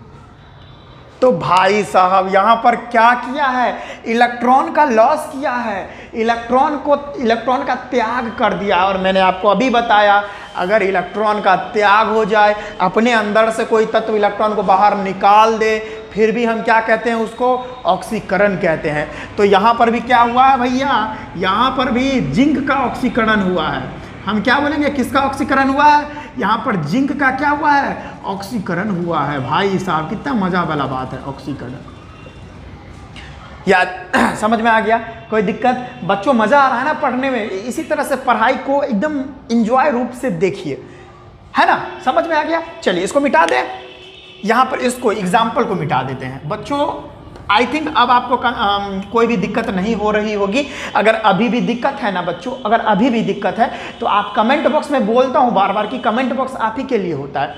तो भाई साहब यहाँ पर क्या किया है, इलेक्ट्रॉन का लॉस किया है, इलेक्ट्रॉन का त्याग कर दिया। और मैंने आपको अभी बताया, अगर इलेक्ट्रॉन का त्याग हो जाए, अपने अंदर से कोई तत्व इलेक्ट्रॉन को बाहर निकाल दे, फिर भी हम क्या कहते हैं, उसको ऑक्सीकरण कहते हैं। तो यहाँ पर भी क्या हुआ है भैया, यहाँ पर भी जिंक का ऑक्सीकरण हुआ है। हम क्या बोलेंगे, किसका ऑक्सीकरण हुआ है, यहाँ पर जिंक का क्या हुआ है, ऑक्सीकरण हुआ है। भाई साहब कितना मजा वाला बात है, ऑक्सीकरण। या समझ में आ गया? कोई दिक्कत? बच्चों मज़ा आ रहा है ना पढ़ने में? इसी तरह से पढ़ाई को एकदम इंजॉय रूप से देखिए, है ना? समझ में आ गया? चलिए इसको मिटा दें, यहाँ पर इसको एग्जाम्पल को मिटा देते हैं। बच्चों आई थिंक अब आपको कोई भी दिक्कत नहीं हो रही होगी। अगर अभी भी दिक्कत है ना बच्चों, अगर अभी भी दिक्कत है तो आप कमेंट बॉक्स में, बोलता हूँ बार बार कि कमेंट बॉक्स आप ही के लिए होता है,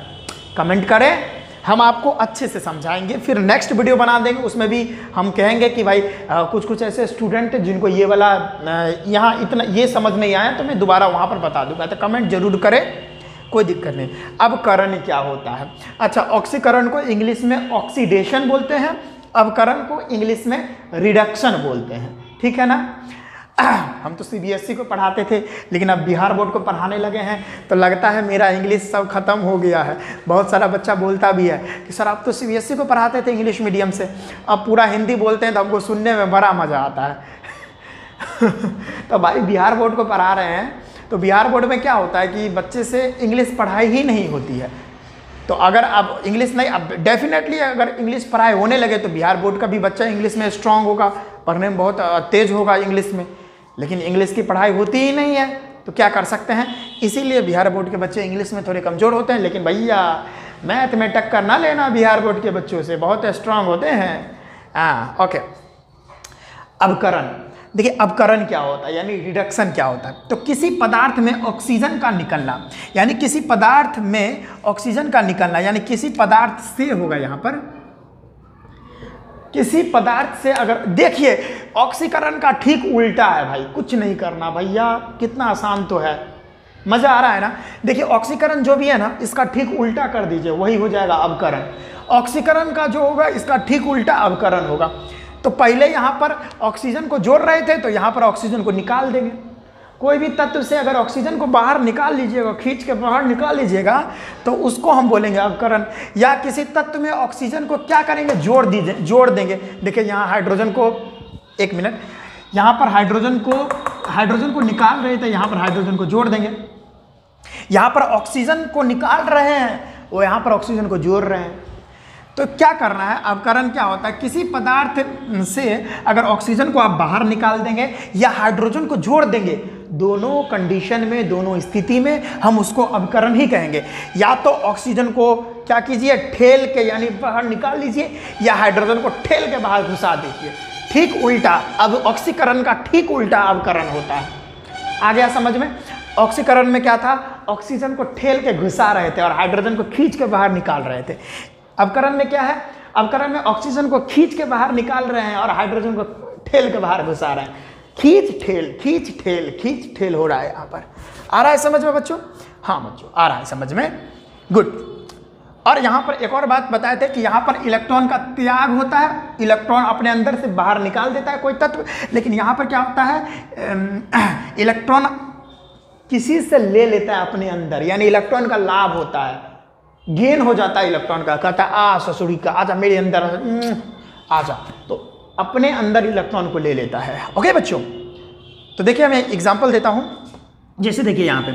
कमेंट करें, हम आपको अच्छे से समझाएंगे। फिर नेक्स्ट वीडियो बना देंगे, उसमें भी हम कहेंगे कि भाई कुछ कुछ ऐसे स्टूडेंट जिनको ये वाला यहाँ इतना ये समझ नहीं आया तो मैं दोबारा वहाँ पर बता दूंगा, तो कमेंट जरूर करें, कोई दिक्कत नहीं। अब करण क्या होता है? अच्छा, ऑक्सीकरण को इंग्लिश में ऑक्सीडेशन बोलते हैं, अवकरण को इंग्लिश में रिडक्शन बोलते हैं, ठीक है ना? हम तो सीबीएसई को पढ़ाते थे, लेकिन अब बिहार बोर्ड को पढ़ाने लगे हैं, तो लगता है मेरा इंग्लिश सब खत्म हो गया है। बहुत सारा बच्चा बोलता भी है कि सर आप तो सीबीएसई को पढ़ाते थे इंग्लिश मीडियम से, अब पूरा हिंदी बोलते हैं तो हमको सुनने में बड़ा मज़ा आता है। तो भाई बिहार बोर्ड को पढ़ा रहे हैं, तो बिहार बोर्ड में क्या होता है कि बच्चे से इंग्लिश पढ़ाई ही नहीं होती है। तो अगर अब इंग्लिश नहीं, अब डेफिनेटली अगर इंग्लिश पढ़ाई होने लगे तो बिहार बोर्ड का भी बच्चा इंग्लिश में स्ट्रांग होगा, पढ़ने में बहुत तेज होगा इंग्लिश में, लेकिन इंग्लिश की पढ़ाई होती ही नहीं है, तो क्या कर सकते हैं? इसीलिए बिहार बोर्ड के बच्चे इंग्लिश में थोड़े कमज़ोर होते हैं। लेकिन भैया मैथ में टक्कर ना लेना बिहार बोर्ड के बच्चों से, बहुत स्ट्रांग होते हैं। हाँ ओके। अवकरण, देखिए अवकरण क्या होता है, यानी रिडक्शन क्या होता है? तो किसी पदार्थ में ऑक्सीजन का निकलना, यानी किसी पदार्थ में ऑक्सीजन का निकलना, यानी किसी पदार्थ से होगा, यहाँ पर किसी पदार्थ से। अगर देखिए ऑक्सीकरण का ठीक उल्टा है भाई, कुछ नहीं करना भैया, कितना आसान तो है, मज़ा आ रहा है ना? देखिए ऑक्सीकरण जो भी है ना, इसका ठीक उल्टा कर दीजिए, वही हो जाएगा अवकरण। ऑक्सीकरण का जो होगा इसका ठीक उल्टा अवकरण होगा। तो पहले यहाँ पर ऑक्सीजन को जोड़ रहे थे, तो यहाँ पर ऑक्सीजन को निकाल देंगे। कोई भी तत्व से अगर ऑक्सीजन को बाहर निकाल लीजिएगा, खींच के बाहर निकाल लीजिएगा, तो उसको हम बोलेंगे अवकरण। या किसी तत्व में ऑक्सीजन को क्या करेंगे? जोड़ देंगे। देखिए यहाँ हाइड्रोजन को, एक मिनट, यहाँ पर हाइड्रोजन को निकाल रहे थे, यहाँ पर हाइड्रोजन को जोड़ देंगे। यहाँ पर ऑक्सीजन को निकाल रहे हैं, वो यहाँ पर ऑक्सीजन को जोड़ रहे हैं। तो क्या करना है? अवकरण क्या होता है? किसी पदार्थ से अगर ऑक्सीजन को आप बाहर निकाल देंगे या हाइड्रोजन को जोड़ देंगे, दोनों कंडीशन में, दोनों स्थिति में हम उसको अवकरण ही कहेंगे। या तो ऑक्सीजन को क्या कीजिए? ठेल के, यानी बाहर निकाल लीजिए, या हाइड्रोजन को ठेल के बाहर घुसा दीजिए। ठीक उल्टा, अब ऑक्सीकरण का ठीक उल्टा अवकरण होता है। आ गया समझ में? ऑक्सीकरण में क्या था? ऑक्सीजन को ठेल के घुसा रहे थे और हाइड्रोजन को खींच के बाहर निकाल रहे थे। अवकरण में क्या है? अवकरण में ऑक्सीजन को खींच के बाहर निकाल रहे हैं और हाइड्रोजन को ठेल के बाहर घुसा रहे हैं। खींच ठेल हो रहा है यहाँ पर। आ रहा है समझ में बच्चों? हाँ बच्चों आ रहा है समझ में, गुड। और यहाँ पर एक और बात बताए थे कि यहाँ पर इलेक्ट्रॉन का त्याग होता है, इलेक्ट्रॉन अपने अंदर से बाहर निकाल देता है कोई तत्व। लेकिन यहाँ पर क्या होता है? इलेक्ट्रॉन किसी से ले लेता है अपने अंदर, यानी इलेक्ट्रॉन का लाभ होता है, गेन हो जाता है इलेक्ट्रॉन का। कहता है आ ससुरी का, आजा मेरे अंदर आजा, तो अपने अंदर इलेक्ट्रॉन को ले लेता है। ओके बच्चों, तो देखिए मैं एग्जांपल देता हूं। जैसे देखिए यहाँ पे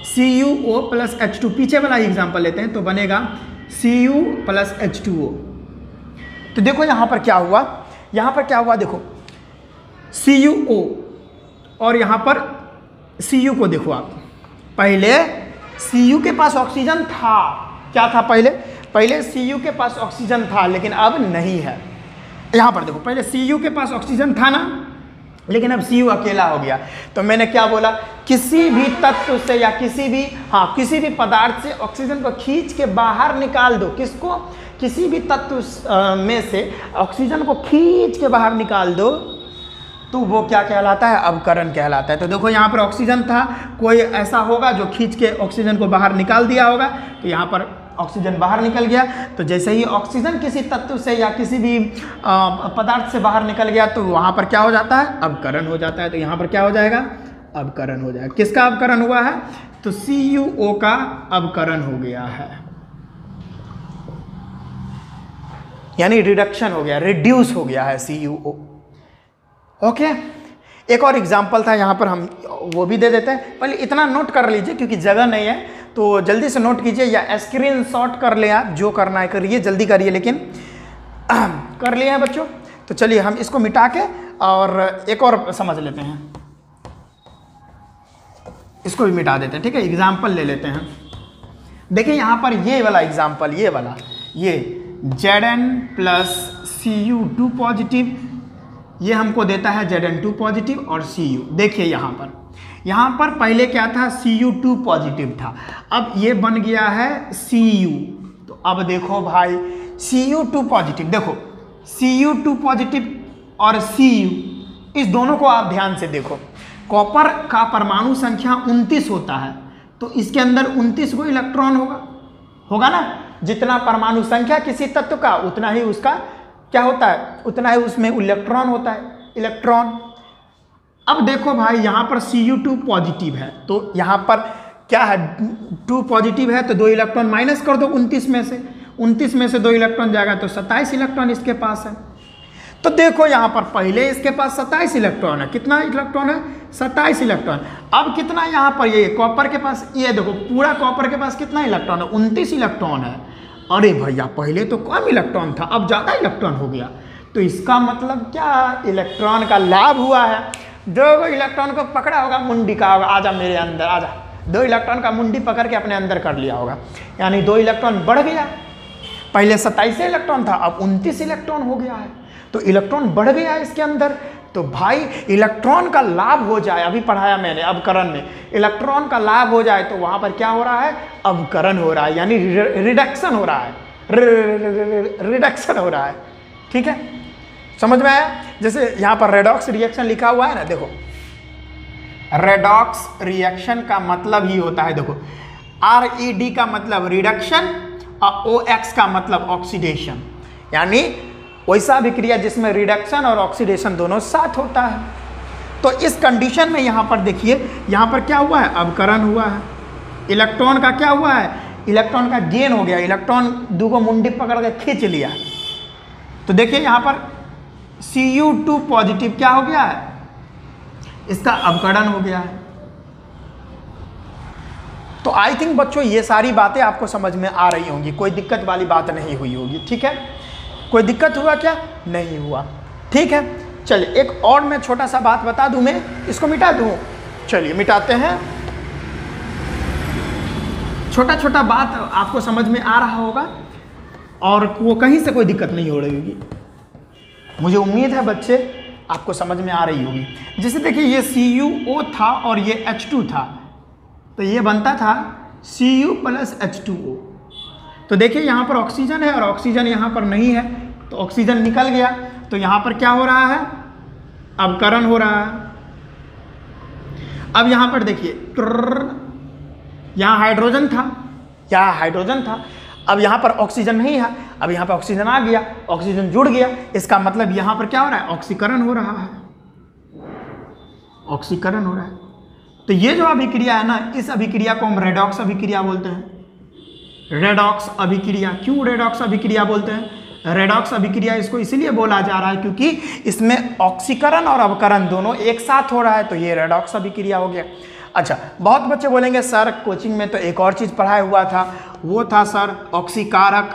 CuO + H2, पीछे वाला एग्जांपल लेते हैं तो बनेगा Cu + H2O। तो देखो यहाँ पर क्या हुआ, यहाँ पर क्या हुआ, देखो CuO और यहाँ पर Cu को देखो आप। पहले Cu के पास ऑक्सीजन था, क्या था? पहले Cu के पास ऑक्सीजन था, लेकिन अब नहीं है। यहाँ पर देखो, पहले Cu के पास ऑक्सीजन था ना, लेकिन अब Cu अकेला हो गया। तो मैंने क्या बोला? किसी भी तत्व से या किसी भी पदार्थ से ऑक्सीजन को खींच के बाहर निकाल दो। किसको? किसी भी तत्व में से ऑक्सीजन को खींच के बाहर निकाल दो, तो वो क्या कहलाता है? अवकरण कहलाता है। तो देखो यहाँ पर ऑक्सीजन था, कोई ऐसा होगा जो खींच के ऑक्सीजन को बाहर निकाल दिया होगा, तो यहाँ पर ऑक्सीजन बाहर निकल गया। तो जैसे ही ऑक्सीजन किसी तत्व से या किसी भी पदार्थ से बाहर निकल गया, तो वहाँ पर क्या हो जाता है? अवकरण हो जाता है। तो यहाँ पर क्या हो जाएगा? अवकरण हो जाएगा। किसका अवकरण हुआ है? तो CuO का अवकरण हो गया है, यानी रिडक्शन हो गया, रिड्यूस हो गया है CuO। ओके, एक और एग्जाम्पल था यहाँ पर, हम वो भी दे देते हैं। पहले इतना नोट कर लीजिए क्योंकि जगह नहीं है, तो जल्दी से नोट कीजिए या स्क्रीन शॉट कर ले आप, जो करना है करिए, जल्दी करिए, लेकिन कर लिए हैं बच्चों। तो चलिए हम इसको मिटा के और एक और समझ लेते हैं, इसको भी मिटा देते हैं, ठीक है। एग्जाम्पल ले लेते हैं। देखिए यहाँ पर ये वाला एग्जाम्पल, ये वाला, ये Zn प्लस Cu2 पॉजिटिव, ये हमको देता है Zn2 पॉजिटिव और Cu। देखिए यहाँ पर पहले क्या था, Cu2 पॉजिटिव था, अब ये बन गया है Cu। तो अब देखो भाई Cu2 पॉजिटिव, देखो Cu2 पॉजिटिव और Cu, इस दोनों को आप ध्यान से देखो। कॉपर का परमाणु संख्या 29 होता है, तो इसके अंदर 29 को इलेक्ट्रॉन होगा ना। जितना परमाणु संख्या किसी तत्व का उतना ही उसका क्या होता है, उतना ही उसमें इलेक्ट्रॉन होता है, इलेक्ट्रॉन। अब देखो भाई यहाँ पर Cu2 पॉजिटिव है, तो यहाँ पर क्या है, 2 पॉजिटिव है तो 2 इलेक्ट्रॉन माइनस कर दो 29 में से, 29 में से 2 इलेक्ट्रॉन जाएगा तो 27 इलेक्ट्रॉन इसके पास है। तो देखो यहाँ पर पहले इसके पास 27 इलेक्ट्रॉन है, कितना इलेक्ट्रॉन है, 27 इलेक्ट्रॉन। अब कितना यहाँ पर ये कॉपर के पास, ये देखो पूरा कॉपर के पास कितना इलेक्ट्रॉन है, 29 इलेक्ट्रॉन है। अरे भैया पहले तो कम इलेक्ट्रॉन था, अब ज़्यादा इलेक्ट्रॉन हो गया, तो इसका मतलब क्या, इलेक्ट्रॉन का लाभ हुआ है। 2 इलेक्ट्रॉन को पकड़ा होगा, मुंडी का होगा, आजा मेरे अंदर आजा, 2 इलेक्ट्रॉन का मुंडी पकड़ के अपने अंदर कर लिया होगा, यानी 2 इलेक्ट्रॉन बढ़ गया। पहले 27 इलेक्ट्रॉन था, अब 29 इलेक्ट्रॉन हो गया है, तो इलेक्ट्रॉन बढ़ गया इसके अंदर। तो भाई इलेक्ट्रॉन का लाभ हो जाए, अभी पढ़ाया मैंने अवकरण में, इलेक्ट्रॉन का लाभ हो जाए तो वहां पर क्या हो रहा है, अवकरण हो रहा है, यानी रिडक्शन हो रहा है, रिडक्शन हो रहा है, ठीक है, समझ में आया। जैसे यहाँ पर रेडॉक्स रिएक्शन लिखा हुआ है ना, देखो रेडॉक्स रिएक्शन का मतलब ही होता है, देखो RED का मतलब रिडक्शन और OX का मतलब ऑक्सीडेशन, यानी वैसा अभिक्रिया जिसमें रिडक्शन और ऑक्सीडेशन दोनों साथ होता है। तो इस कंडीशन में यहाँ पर देखिए, यहाँ पर क्या हुआ है, अवकरण हुआ है, इलेक्ट्रॉन का क्या हुआ है, इलेक्ट्रॉन का गेन हो गया, इलेक्ट्रॉन 2 को मुंडी पकड़ के खींच लिया। तो देखिए यहाँ पर Cu2 पॉजिटिव क्या हो गया है, इसका अवकरण हो गया है। तो आई थिंक बच्चों ये सारी बातें आपको समझ में आ रही होंगी, कोई दिक्कत वाली बात नहीं हुई होगी, ठीक है। कोई दिक्कत हुआ क्या, नहीं हुआ, ठीक है। चलिए एक और मैं छोटा सा बात बता दूं, मैं इसको मिटा दूं, चलिए मिटाते हैं। छोटा छोटा बात आपको समझ में आ रहा होगा और वो कहीं से कोई दिक्कत नहीं हो रही होगी, मुझे उम्मीद है बच्चे आपको समझ में आ रही होगी। जैसे देखिए ये CuO था और ये H2 था, तो ये बनता था Cu प्लस H2O। तो देखिए यहाँ पर ऑक्सीजन है और ऑक्सीजन यहाँ पर नहीं है, तो ऑक्सीजन निकल गया, तो यहाँ पर क्या हो रहा है, अवकरण हो रहा है। अब यहाँ पर देखिए यहाँ हाइड्रोजन था, यहाँ हाइड्रोजन था, अब यहाँ पर ऑक्सीजन नहीं है, अब यहाँ पर ऑक्सीजन आ गया, ऑक्सीजन जुड़ गया, इसका मतलब यहाँ पर क्या हो रहा है, ऑक्सीकरण हो रहा है, ऑक्सीकरण हो रहा है। तो ये जो अभिक्रिया है ना, इस अभिक्रिया को हम रेडॉक्स अभिक्रिया बोलते हैं। रेडॉक्स अभिक्रिया, क्यों रेडॉक्स अभिक्रिया बोलते हैं, रेडॉक्स अभिक्रिया इसको इसीलिए बोला जा रहा है क्योंकि इसमें ऑक्सीकरण और अवकरण दोनों एक साथ हो रहा है, तो ये रेडॉक्स अभिक्रिया हो गया। अच्छा, बहुत बच्चे बोलेंगे सर कोचिंग में तो एक और चीज़ पढ़ाया हुआ था, वो था सर ऑक्सीकारक,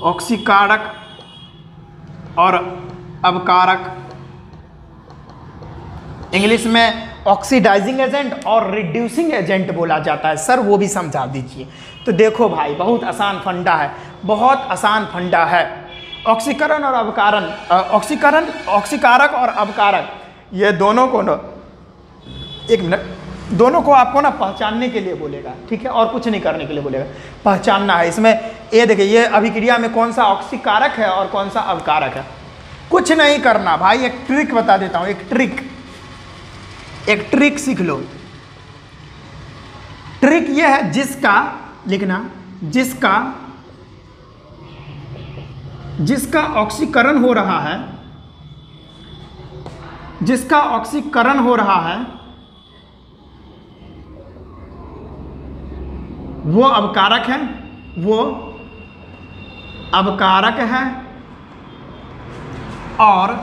ऑक्सीकारक और अवकारक, इंग्लिश में ऑक्सीडाइजिंग एजेंट और रिड्यूसिंग एजेंट बोला जाता है। सर वो भी समझा दीजिए। तो देखो भाई बहुत आसान फंडा है, बहुत आसान फंडा है। ऑक्सीकरण और अवकारण, ऑक्सीकरण, ऑक्सीकारक और अवकारक, ये दोनों को ना, एक मिनट, दोनों को आपको ना पहचानने के लिए बोलेगा, ठीक है, और कुछ नहीं करने के लिए बोलेगा, पहचानना है। इसमें ये देखिए, ये अभिक्रिया में कौन सा ऑक्सीकारक है और कौन सा अवकारक है, कुछ नहीं करना भाई। एक ट्रिक बता देता हूँ, एक ट्रिक सीख लो। ट्रिक ये है, जिसका लिखना, जिसका ऑक्सीकरण हो रहा है, जिसका ऑक्सीकरण हो रहा है वो अवकारक है, वो अवकारक है, और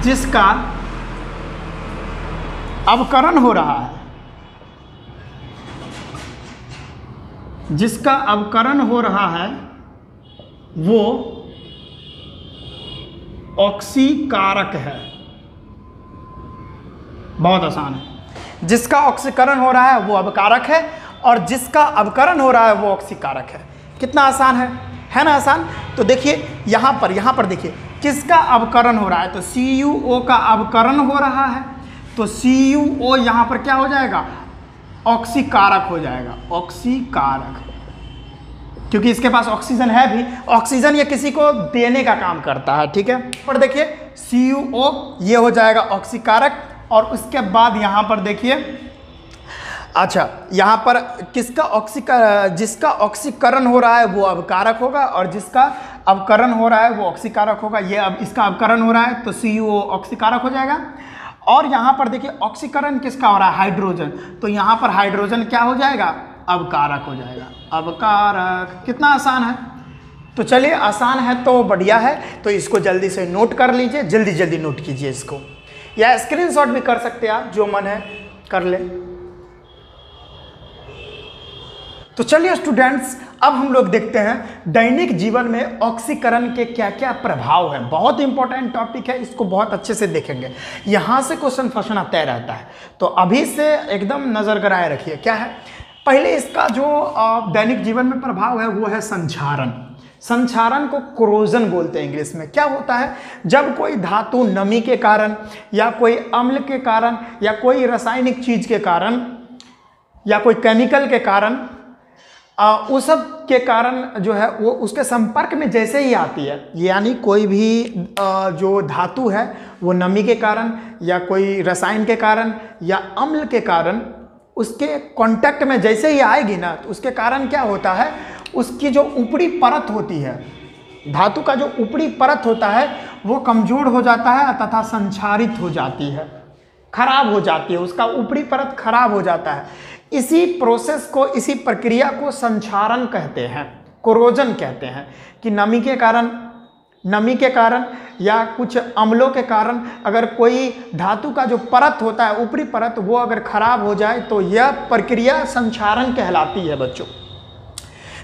जिसका अवकरण हो रहा है, जिसका अवकरण हो रहा है वो ऑक्सीकारक है। बहुत आसान है। जिसका ऑक्सीकरण हो रहा है वो अवकारक है, और जिसका अवकरण हो रहा है वो ऑक्सीकारक है। कितना आसान है ना आसान। तो देखिए यहाँ पर देखिए किसका अवकरण हो रहा है, तो CuO का अवकरण हो रहा है, तो CuO यहाँ पर क्या हो जाएगा, ऑक्सीकारक हो जाएगा, ऑक्सीकारक, क्योंकि इसके पास ऑक्सीजन है भी। ऑक्सीजन ये किसी को देने का काम करता है, ठीक है। पर देखिए CuO ये हो जाएगा ऑक्सीकारक, और उसके बाद यहाँ पर देखिए, अच्छा यहाँ पर जिसका ऑक्सीकरण हो रहा है वो अवकारक होगा, और जिसका अवकरण हो रहा है वो ऑक्सीकारक होगा। ये अब इसका अवकरण हो रहा है तो CuO ऑक्सीकारक हो जाएगा। और यहाँ पर देखिए ऑक्सीकरण किसका हो रहा है, हाइड्रोजन, तो यहाँ पर हाइड्रोजन क्या हो जाएगा, अवकारक हो जाएगा, अवकारक। कितना आसान है। तो चलिए आसान है तो बढ़िया है, तो इसको जल्दी से नोट कर लीजिए, जल्दी जल्दी नोट कीजिए इसको, या स्क्रीनशॉट भी कर सकते हैं आप, जो मन है कर ले। तो चलिए स्टूडेंट्स, अब हम लोग देखते हैं दैनिक जीवन में ऑक्सीकरण के क्या क्या प्रभाव हैं। बहुत इंपॉर्टेंट टॉपिक है, इसको बहुत अच्छे से देखेंगे, यहाँ से क्वेश्चन फंसना तय रहता है। तो अभी से एकदम नजर कराए रखिए। क्या है, पहले इसका जो दैनिक जीवन में प्रभाव है वो है संक्षारण। संक्षारण को कोरोजन बोलते हैं इंग्लिश में। क्या होता है, जब कोई धातु नमी के कारण, या कोई अम्ल के कारण, या कोई रासायनिक चीज के कारण, या कोई केमिकल के कारण, उस सब के कारण जो है वो उसके संपर्क में जैसे ही आती है, यानी कोई भी जो धातु है वो नमी के कारण, या कोई रसायन के कारण, या अम्ल के कारण उसके कांटेक्ट में जैसे ही आएगी ना, तो उसके कारण क्या होता है, उसकी जो ऊपरी परत होती है, धातु का जो ऊपरी परत होता है वो कमजोर हो जाता है तथा संक्षारित हो जाती है, खराब हो जाती है, उसका ऊपरी परत खराब हो जाता है। इसी प्रोसेस को, इसी प्रक्रिया को संक्षारण कहते हैं, कोरोजन कहते हैं, कि नमी के कारण या कुछ अम्लों के कारण अगर कोई धातु का जो परत होता है, ऊपरी परत, वो अगर खराब हो जाए तो यह प्रक्रिया संक्षारण कहलाती है बच्चों।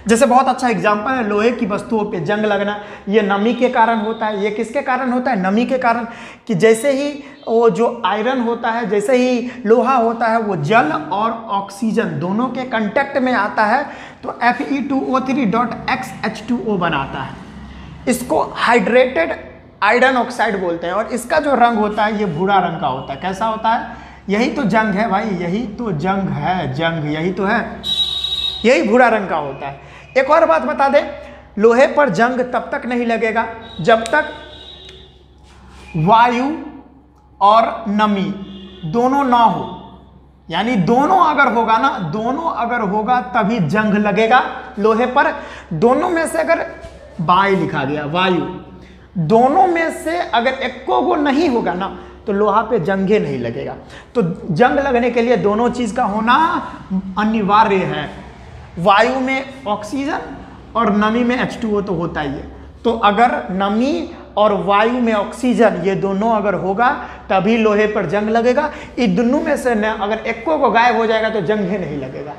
जैसे बहुत अच्छा एग्जाम्पल है लोहे की वस्तुओं पे जंग लगना, ये नमी के कारण होता है। ये किसके कारण होता है, नमी के कारण, कि जैसे ही वो जो आयरन होता है, जैसे ही लोहा होता है, वो जल और ऑक्सीजन दोनों के कांटेक्ट में आता है तो Fe2O3.XH2O बनाता है। इसको हाइड्रेटेड आयरन ऑक्साइड बोलते हैं, और इसका जो रंग होता है ये भूरा रंग का होता है। कैसा होता है, यही तो जंग है भाई, यही तो जंग है, जंग यही तो है, यही भूरा रंग का होता है। एक और बात बता दें, लोहे पर जंग तब तक नहीं लगेगा जब तक वायु और नमी दोनों ना हो, यानी दोनों अगर होगा ना, दोनों अगर होगा तभी जंग लगेगा लोहे पर। दोनों में से अगर वायु लिखा गया, वायु, दोनों में से अगर एको को नहीं होगा ना तो लोहा पे जंगे नहीं लगेगा। तो जंग लगने के लिए दोनों चीज का होना अनिवार्य है, वायु में ऑक्सीजन और नमी में H2O तो होता ही है। तो अगर नमी और वायु में ऑक्सीजन ये दोनों अगर होगा तभी लोहे पर जंग लगेगा। इन दोनों में से न अगर एको को गायब हो जाएगा तो जंग ही नहीं लगेगा।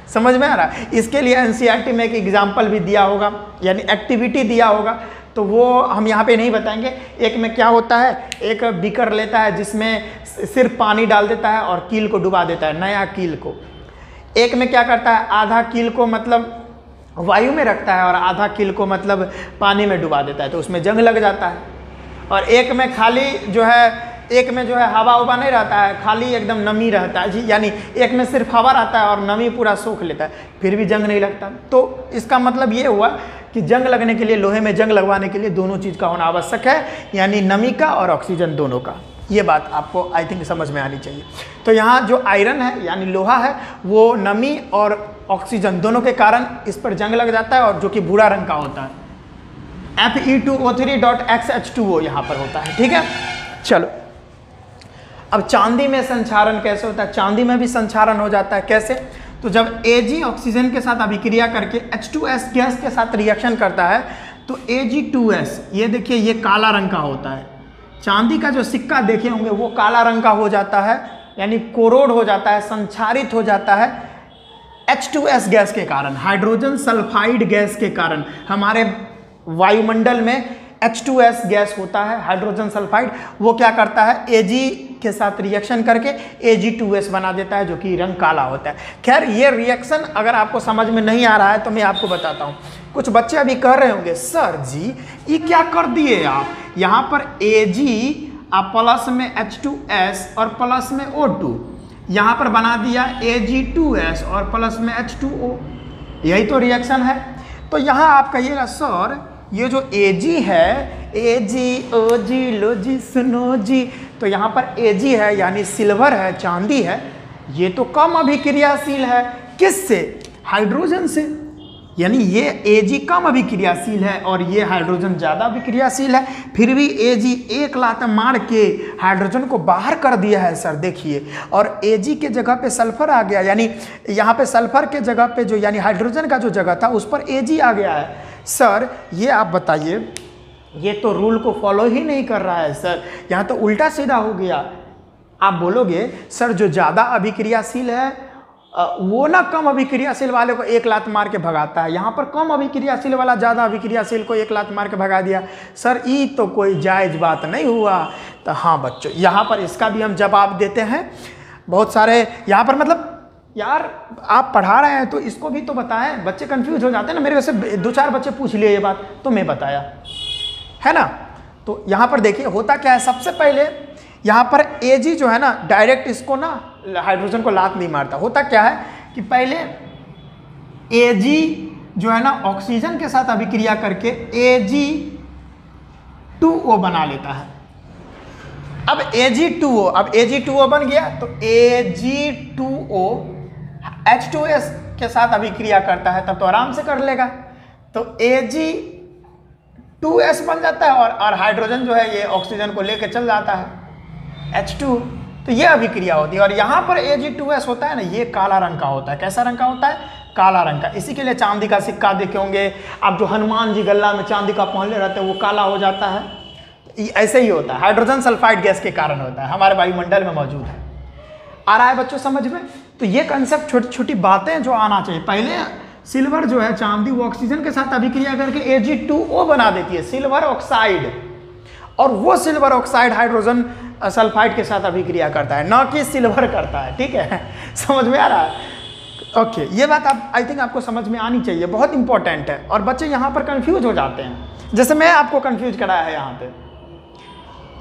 समझ में आ रहा है। इसके लिए NCERT में एक एग्जाम्पल भी दिया होगा, यानी एक्टिविटी दिया होगा, तो वो हम यहाँ पे नहीं बताएंगे। एक में क्या होता है, एक बीकर लेता है जिसमें सिर्फ पानी डाल देता है और कील को डुबा देता है, नया कील को। एक में क्या करता है, आधा कील को मतलब वायु में रखता है और आधा कील को मतलब पानी में डुबा देता है, तो उसमें जंग लग जाता है। और एक में खाली जो है, एक में जो है हवा उबा नहीं रहता है, खाली एकदम नमी रहता है जी, यानी एक में सिर्फ हवा रहता है और नमी पूरा सोख लेता है, फिर भी जंग नहीं लगता। तो इसका मतलब ये हुआ कि जंग लगने के लिए, लोहे में जंग लगवाने के लिए दोनों चीज़ का होना आवश्यक है, यानी नमी का और ऑक्सीजन दोनों का। ये बात आपको आई थिंक समझ में आनी चाहिए। तो यहाँ जो आयरन है यानी लोहा है वो नमी और ऑक्सीजन दोनों के कारण इस पर जंग लग जाता है, और जो कि भूरा रंग का होता है, Fe2O3.XH2O यहाँ पर होता है। ठीक है, चलो अब चांदी में संक्षारण कैसे होता है। चांदी में भी संक्षारण हो जाता है। कैसे, तो जब Ag ऑक्सीजन के साथ अभिक्रिया करके H2S गैस के साथ रिएक्शन करता है तो Ag2S, ये देखिए ये काला रंग का होता है। चांदी का जो सिक्का देखे होंगे वो काला रंग का हो जाता है, यानी कोरोड हो जाता है, संक्षारित हो जाता है H2S गैस के कारण, हाइड्रोजन सल्फाइड गैस के कारण हमारे वायुमंडल में H2S गैस होता है, हाइड्रोजन सल्फाइड। वो क्या करता है, Ag के साथ रिएक्शन करके Ag2S बना देता है, जो कि रंग काला होता है। खैर ये रिएक्शन अगर आपको समझ में नहीं आ रहा है तो मैं आपको बताता हूँ। कुछ बच्चे अभी कह रहे होंगे सर जी ये क्या कर दिए आप, यहाँ पर Ag आप प्लस में H2S और प्लस में O2, यहाँ पर बना दिया Ag2S और प्लस में H2O, यही तो रिएक्शन है। तो यहाँ आप कहिएगा सर ये जो Ag है, Ag OG लो जी सुनो जी, तो यहाँ पर Ag है यानी सिल्वर है, चांदी है, ये तो कम अभिक्रियाशील है। किससे, हाइड्रोजन से, यानी ये Ag कम अभिक्रियाशील है और ये हाइड्रोजन ज़्यादा अभिक्रियाशील है। फिर भी Ag एक लात मार के हाइड्रोजन को बाहर कर दिया है सर, देखिए, और Ag के जगह पे सल्फर आ गया, यानी यहाँ पे सल्फर के जगह पे जो यानी हाइड्रोजन का जो जगह था उस पर Ag आ गया है। सर ये आप बताइए, ये तो रूल को फॉलो ही नहीं कर रहा है सर, यहाँ तो उल्टा सीधा हो गया। आप बोलोगे सर जो ज़्यादा अभिक्रियाशील है वो ना कम अभिक्रियाशील वाले को एक लात मार के भगाता है, यहाँ पर कम अभिक्रियाशील वाला ज़्यादा अभिक्रियाशील को एक लात मार के भगा दिया। सर ये तो कोई जायज़ बात नहीं हुआ। तो हाँ बच्चों, यहाँ पर इसका भी हम जवाब देते हैं। बहुत सारे यहाँ पर मतलब यार आप पढ़ा रहे हैं तो इसको भी तो बताएं, बच्चे कंफ्यूज हो जाते हैं ना। मेरे वैसे 2-4 बच्चे पूछ लिए ये बात तो मैं बताया है ना। तो यहाँ पर देखिए होता क्या है, सबसे पहले यहाँ पर Ag जो है ना डायरेक्ट इसको ना हाइड्रोजन को लात नहीं मारता। होता क्या है कि पहले Ag जो है ना ऑक्सीजन के साथ अभिक्रिया करके Ag2O बना लेता है। अब Ag2O बन गया तो Ag2O H2S के साथ अभिक्रिया करता है, तब तो आराम से कर लेगा। तो Ag2S बन जाता है और हाइड्रोजन जो है ये ऑक्सीजन को लेकर चल जाता है H2। तो ये अभिक्रिया होती है। और यहाँ पर Ag2S होता है ना, ये काला रंग का होता है। कैसा रंग का होता है, काला रंग का। इसी के लिए चांदी का सिक्का देखे होंगे आप, जो हनुमान जी गला में चांदी का पहनले रहते हैं वो काला हो जाता है। ऐसे ही होता है, हाइड्रोजन सल्फाइड गैस के कारण होता है, हमारे वायुमंडल में मौजूद है। आ रहा है बच्चों समझ में। तो ये कंसेप्ट छोटी छोटी बातें जो आना चाहिए। पहले सिल्वर जो है चांदी, वो ऑक्सीजन के साथ अभिक्रिया करके Ag2O बना देती है, सिल्वर ऑक्साइड, और वो सिल्वर ऑक्साइड हाइड्रोजन सल्फाइड के साथ अभिक्रिया करता है, ना कि सिल्वर करता है। ठीक है, समझ में आ रहा है। ओके, ये बात आप आई थिंक आपको समझ में आनी चाहिए, बहुत इंपॉर्टेंट है। और बच्चे यहाँ पर कंफ्यूज हो जाते हैं, जैसे मैं आपको कंफ्यूज कराया है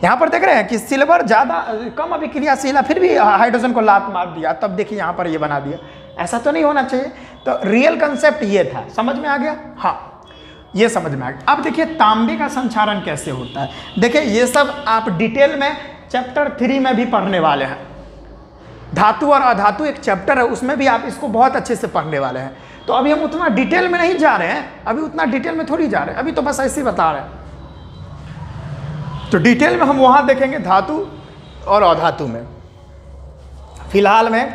यहाँ पर देख रहे हैं कि सिल्वर ज़्यादा कम अभिक्रियाशील है, फिर भी हाइड्रोजन को लात मार दिया, तब देखिए यहाँ पर ये बना दिया। ऐसा तो नहीं होना चाहिए। तो रियल कंसेप्ट ये था, समझ में आ गया। हाँ, ये समझ में आ गया। अब देखिए तांबे का संक्षारण कैसे होता है। देखिए ये सब आप डिटेल में चैप्टर 3 में भी पढ़ने वाले हैं। धातु और अधातु एक चैप्टर है, उसमें भी आप इसको बहुत अच्छे से पढ़ने वाले हैं। तो अभी हम उतना डिटेल में नहीं जा रहे हैं, अभी उतना डिटेल में थोड़ी जा रहे हैं, अभी तो बस ऐसे ही बता रहे हैं। तो डिटेल में हम वहाँ देखेंगे धातु और अधातु में। फिलहाल में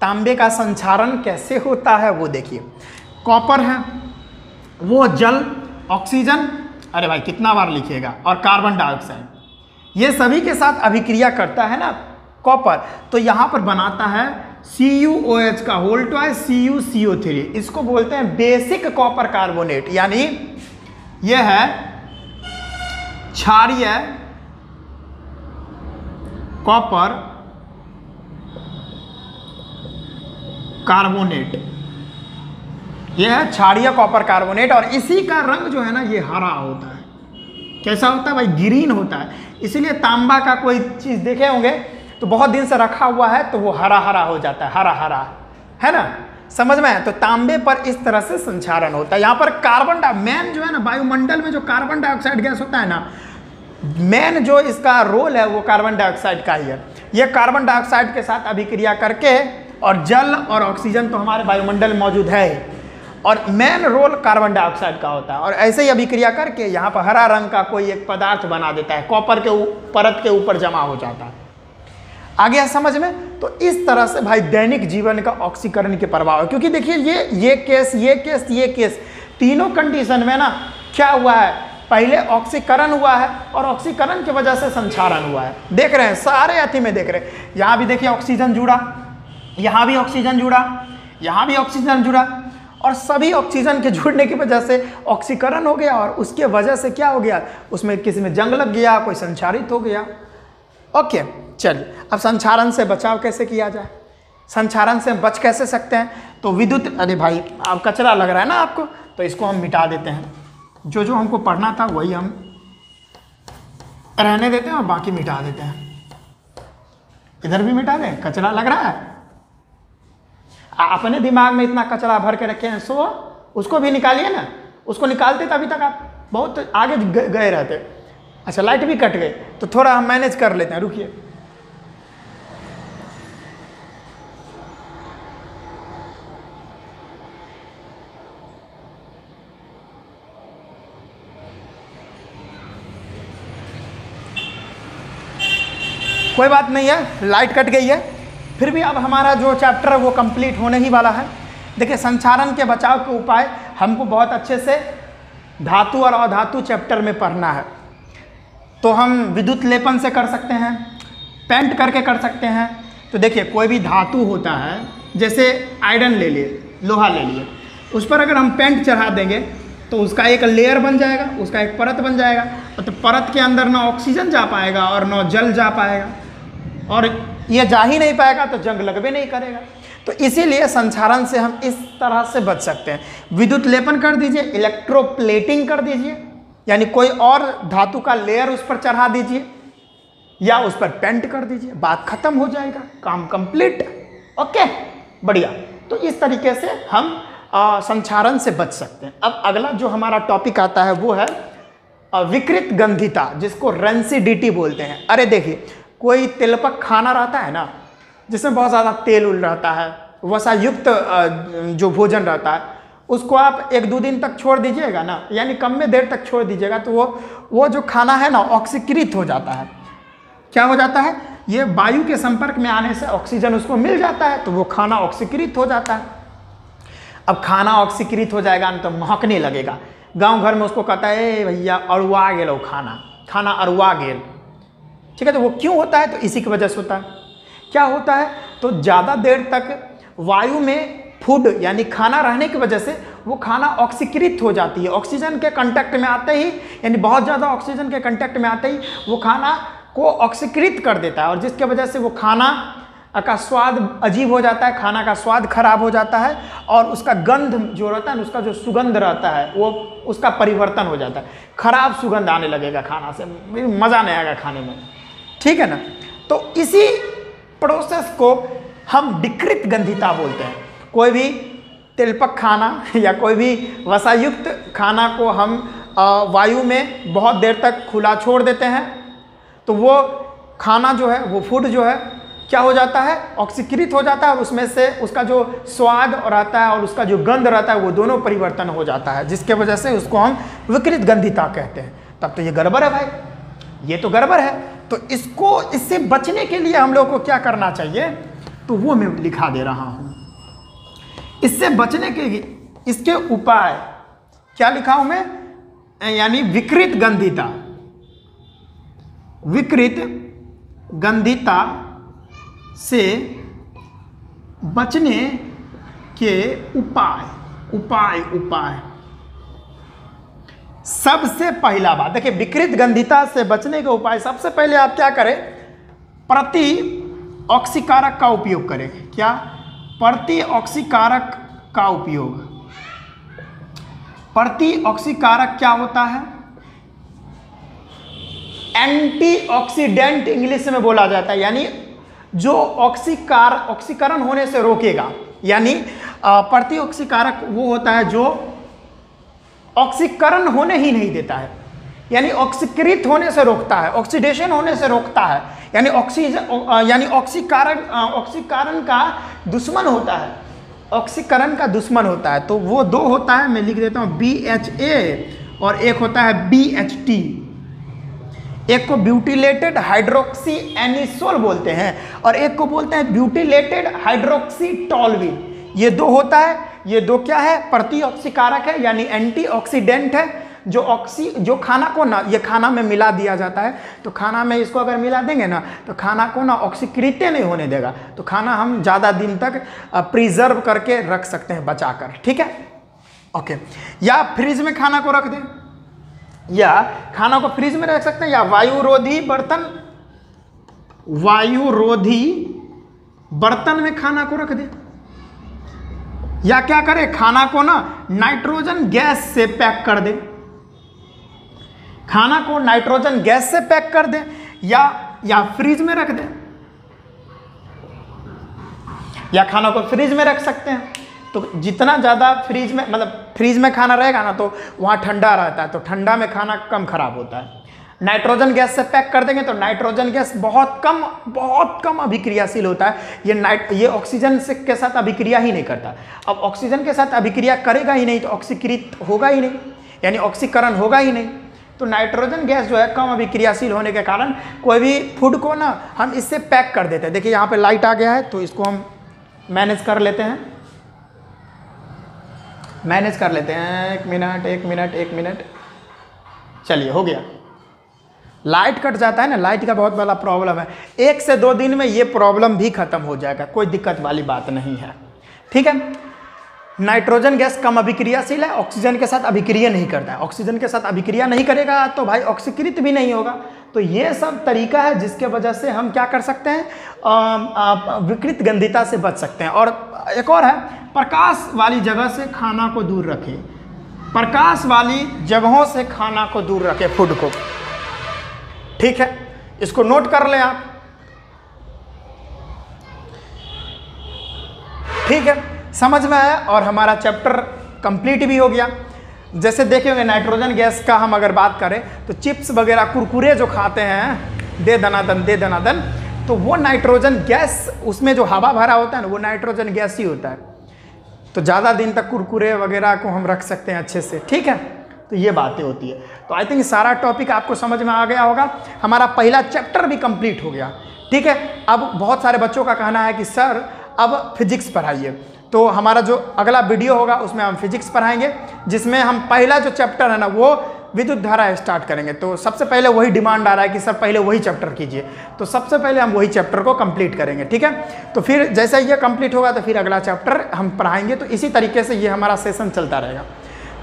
तांबे का संक्षारण कैसे होता है वो देखिए। कॉपर है वो जल, ऑक्सीजन, अरे भाई कितना बार लिखिएगा, और कार्बन डाइऑक्साइड, ये सभी के साथ अभिक्रिया करता है ना कॉपर। तो यहाँ पर बनाता है CuOH का होल ट्वाइस CuCO3, इसको बोलते हैं बेसिक कॉपर कार्बोनेट, यानी यह है क्षारीय कॉपर कार्बोनेट, यह है क्षारीय कॉपर कार्बोनेट। और इसी का रंग जो है ना ये हरा होता है। कैसा होता है भाई, ग्रीन होता है। इसीलिए तांबा का कोई चीज़ देखे होंगे तो बहुत दिन से रखा हुआ है तो वो हरा हरा हो जाता है, हरा हरा, है ना, समझ में है। तो तांबे पर इस तरह से संक्षारण होता है। यहाँ पर कार्बन मेन जो है ना, वायुमंडल में जो कार्बन डाइऑक्साइड गैस होता है ना, मेन जो इसका रोल है वो कार्बन डाइऑक्साइड का ही है। ये कार्बन डाइऑक्साइड के साथ अभिक्रिया करके, और जल और ऑक्सीजन तो हमारे वायुमंडल में मौजूद है ही, और मेन रोल कार्बन डाइऑक्साइड का होता है। और ऐसे ही अभिक्रिया करके यहाँ पर हरा रंग का कोई एक पदार्थ बना देता है, कॉपर के परत के ऊपर जमा हो जाता है। आ गया समझ में। तो इस तरह से भाई दैनिक जीवन का ऑक्सीकरण के प्रभाव है। क्योंकि देखिए ये केस तीनों कंडीशन में ना क्या हुआ है, पहले ऑक्सीकरण हुआ है और ऑक्सीकरण की वजह से संक्षारण हुआ है। देख रहे हैं सारे अति में देख रहे हैं, यहाँ भी देखिए ऑक्सीजन जुड़ा, यहाँ भी ऑक्सीजन जुड़ा, यहाँ भी ऑक्सीजन जुड़ा, और सभी ऑक्सीजन के जुड़ने की वजह से ऑक्सीकरण हो गया, और उसके वजह से क्या हो गया, उसमें किसी में जंग लग गया, कोई संचारित हो गया। ओके, चलिए अब संचारण से बचाव कैसे किया जाए, संचारण से बच कैसे सकते हैं। तो विद्युत, अरे भाई अब कचरा लग रहा है ना आपको, तो इसको हम मिटा देते हैं। जो जो हमको पढ़ना था वही हम रहने देते हैं और बाकी मिटा देते हैं। इधर भी मिटा दें, कचरा लग रहा है, अपने दिमाग में इतना कचरा भर के रखे हैं, सो उसको भी निकालिए ना। उसको निकालते तभी तक आप बहुत आगे गए रहते। अच्छा, लाइट भी कट गई, तो थोड़ा हम मैनेज कर लेते हैं, रुकिए। कोई बात नहीं है, लाइट कट गई है, फिर भी अब हमारा जो चैप्टर है वो कंप्लीट होने ही वाला है। देखिए, संचारण के बचाव के उपाय हमको बहुत अच्छे से धातु और अधातु चैप्टर में पढ़ना है। तो हम विद्युत लेपन से कर सकते हैं, पेंट करके कर सकते हैं। तो देखिए, कोई भी धातु होता है, जैसे आयरन ले लिए, लोहा ले लिए, उस पर अगर हम पेंट चढ़ा देंगे तो उसका एक लेयर बन जाएगा, उसका एक परत बन जाएगा। तो परत के अंदर ना ऑक्सीजन जा पाएगा और ना जल जा पाएगा, और ये जा ही नहीं पाएगा तो जंग लगबे नहीं करेगा। तो इसीलिए संचारण से हम इस तरह से बच सकते हैं। विद्युत लेपन कर दीजिए, इलेक्ट्रोप्लेटिंग कर दीजिए, यानी कोई और धातु का लेयर उस पर चढ़ा दीजिए, या उस पर पेंट कर दीजिए, बात खत्म हो जाएगा, काम कंप्लीट। ओके, बढ़िया। तो इस तरीके से हम संचारण से बच सकते हैं। अब अगला जो हमारा टॉपिक आता है वो है विकृत गंधिता, जिसको रेंसिडिटी बोलते हैं। अरे देखिए, कोई तिलपक खाना रहता है ना, जिसमें बहुत ज़्यादा तेल उल रहता है, वसायुक्त जो भोजन रहता है, उसको आप 1-2 दिन तक छोड़ दीजिएगा ना, यानी कम में देर तक छोड़ दीजिएगा, तो वो जो खाना है ना ऑक्सीकृत हो जाता है। क्या हो जाता है, ये वायु के संपर्क में आने से ऑक्सीजन उसको मिल जाता है, तो वो खाना ऑक्सीकृत हो जाता है। अब खाना ऑक्सीकृत हो जाएगा ना तो महकने लगेगा, गांव घर में उसको कहता है ए भैया अरुआ गेलो खाना अरुआ गेल। ठीक है, तो वो क्यों होता है, तो इसी की वजह से होता है। क्या होता है, तो ज़्यादा देर तक वायु में फूड यानी खाना रहने की वजह से वो खाना ऑक्सीकृत हो जाती है। ऑक्सीजन के कांटेक्ट में आते ही, यानी बहुत ज़्यादा ऑक्सीजन के कांटेक्ट में आते ही वो खाना को ऑक्सीकृत कर देता है, और जिसके वजह से वो खाना का स्वाद अजीब हो जाता है, खाना का स्वाद खराब हो जाता है, और उसका गंध जो रहता है, उसका जो सुगंध रहता है वो उसका परिवर्तन हो जाता है, खराब सुगंध आने लगेगा खाना से, मज़ा नहीं आएगा खाने में। ठीक है ना, तो इसी प्रोसेस को हम विकृत गंधिता बोलते हैं। कोई भी तिलपक खाना या कोई भी वसायुक्त खाना को हम वायु में बहुत देर तक खुला छोड़ देते हैं, तो वो खाना जो है, वो फूड जो है क्या हो जाता है, ऑक्सीकृत हो जाता है, और उसमें से उसका जो स्वाद रहता है और उसका जो गंध रहता है वो दोनों परिवर्तन हो जाता है, जिसके वजह से उसको हम विकृत गंधिता कहते हैं। तब तो ये गड़बड़ है भाई, ये तो गड़बड़ है। तो इससे बचने के लिए हम लोग को क्या करना चाहिए, तो वो मैं लिखा दे रहा हूँ। इससे बचने के इसके उपाय क्या लिखा हूँ मैं, यानी विकृत गंधिता, विकृत गंधिता से बचने के उपाय सबसे पहला बात देखिए, विकृत गंधिता से बचने के उपाय सबसे पहले आप क्या करें, प्रति ऑक्सीकारक का उपयोग करें। क्या, प्रति ऑक्सीकारक का उपयोग। प्रति ऑक्सीकारक क्या होता है, एंटीऑक्सीडेंट इंग्लिश में बोला जाता है, यानी जो ऑक्सीकरण होने से रोकेगा। यानी प्रति ऑक्सीकारक वो होता है जो ऑक्सीकरण होने ही नहीं देता है, यानी ऑक्सीकृत होने से रोकता है, ऑक्सीडेशन होने से रोकता है, यानी ऑक्सीकरण का दुश्मन होता है, ऑक्सीकरण का दुश्मन होता है। तो वो दो होता है, मैं लिख देता हूँ BHA, और एक होता है BHT। एक को ब्यूटिलेटेड हाइड्रोक्सी एनिसोल बोलते हैं, और एक को बोलते हैं ब्यूटिलेटेड हाइड्रोक्सी टॉलविन। ये दो होता है, ये दो क्या है, प्रति ऑक्सीकारक है, यानी एंटीऑक्सीडेंट है, जो खाना को ना, ये खाना में मिला दिया जाता है, तो खाना में इसको अगर मिला देंगे ना तो खाना को ना ऑक्सीकृत नहीं होने देगा, तो खाना हम ज़्यादा दिन तक प्रिजर्व करके रख सकते हैं बचाकर, ठीक है। ओके, या फ्रिज में खाना को रख दें, या खाना को फ्रिज में रख सकते हैं, या वायुरोधी बर्तन में खाना को रख दें, या क्या करें, खाना को ना नाइट्रोजन गैस से पैक कर दें, खाना को नाइट्रोजन गैस से पैक कर दें, या फ्रिज में रख दें, या खाना को फ्रिज में रख सकते हैं। तो जितना ज़्यादा फ्रिज में, मतलब फ्रिज में खाना रहेगा ना तो वहाँ ठंडा रहता है, तो ठंडा में खाना कम खराब होता है। नाइट्रोजन गैस से पैक कर देंगे तो नाइट्रोजन गैस बहुत कम अभिक्रियाशील होता है, ये ऑक्सीजन से के साथ अभिक्रिया ही नहीं करता। अब ऑक्सीजन के साथ अभिक्रिया करेगा ही नहीं तो ऑक्सीकृत होगा ही नहीं, यानी ऑक्सीकरण होगा ही नहीं। तो नाइट्रोजन गैस जो है कम अभिक्रियाशील होने के कारण कोई भी फूड को ना हम इससे पैक कर देते हैं। देखिए यहाँ पे लाइट आ गया है, तो इसको हम मैनेज कर लेते हैं, एक मिनट, चलिए हो गया। लाइट कट जाता है ना, लाइट का बहुत बड़ा प्रॉब्लम है, 1 से 2 दिन में ये प्रॉब्लम भी खत्म हो जाएगा, कोई दिक्कत वाली बात नहीं है, ठीक है। नाइट्रोजन गैस कम अभिक्रियाशील है, ऑक्सीजन के साथ अभिक्रिया नहीं करता है, ऑक्सीजन के साथ अभिक्रिया नहीं करेगा तो भाई ऑक्सीकृत भी नहीं होगा। तो ये सब तरीका है जिसके वजह से हम क्या कर सकते हैं, विकृत गंधिता से बच सकते हैं। और एक और है, प्रकाश वाली जगह से खाना को दूर रखें, प्रकाश वाली जगहों से खाना को दूर रखें, फूड को, ठीक है। इसको नोट कर लें आप, ठीक है, समझ में आया। और हमारा चैप्टर कंप्लीट भी हो गया। जैसे देखे होंगे नाइट्रोजन गैस का हम अगर बात करें तो चिप्स वगैरह कुरकुरे जो खाते हैं दे दनादन, तो वो नाइट्रोजन गैस, उसमें जो हवा भरा होता है ना वो नाइट्रोजन गैस ही होता है। तो ज़्यादा दिन तक कुरकुरे वगैरह को हम रख सकते हैं अच्छे से, ठीक है। तो ये बातें होती है। तो आई थिंक सारा टॉपिक आपको समझ में आ गया होगा, हमारा पहला चैप्टर भी कंप्लीट हो गया, ठीक है। अब बहुत सारे बच्चों का कहना है कि सर अब फिजिक्स पढ़ाइए, तो हमारा जो अगला वीडियो होगा उसमें हम फिजिक्स पढ़ाएंगे, जिसमें हम पहला जो चैप्टर है ना वो विद्युत धारा स्टार्ट करेंगे। तो सबसे पहले वही डिमांड आ रहा है कि सर पहले वही चैप्टर कीजिए, तो सबसे पहले हम वही चैप्टर को कंप्लीट करेंगे, ठीक है। तो फिर जैसे ये कंप्लीट होगा तो फिर अगला चैप्टर हम पढ़ाएंगे, तो इसी तरीके से ये हमारा सेशन चलता रहेगा।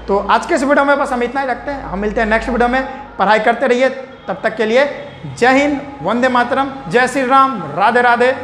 तो आज के इस वीडियो में बस हम इतना ही रखते हैं, हम मिलते हैं नेक्स्ट वीडियो में। पढ़ाई करते रहिए, तब तक के लिए जय हिंद, वंदे मातरम, जय श्री राम, राधे राधे।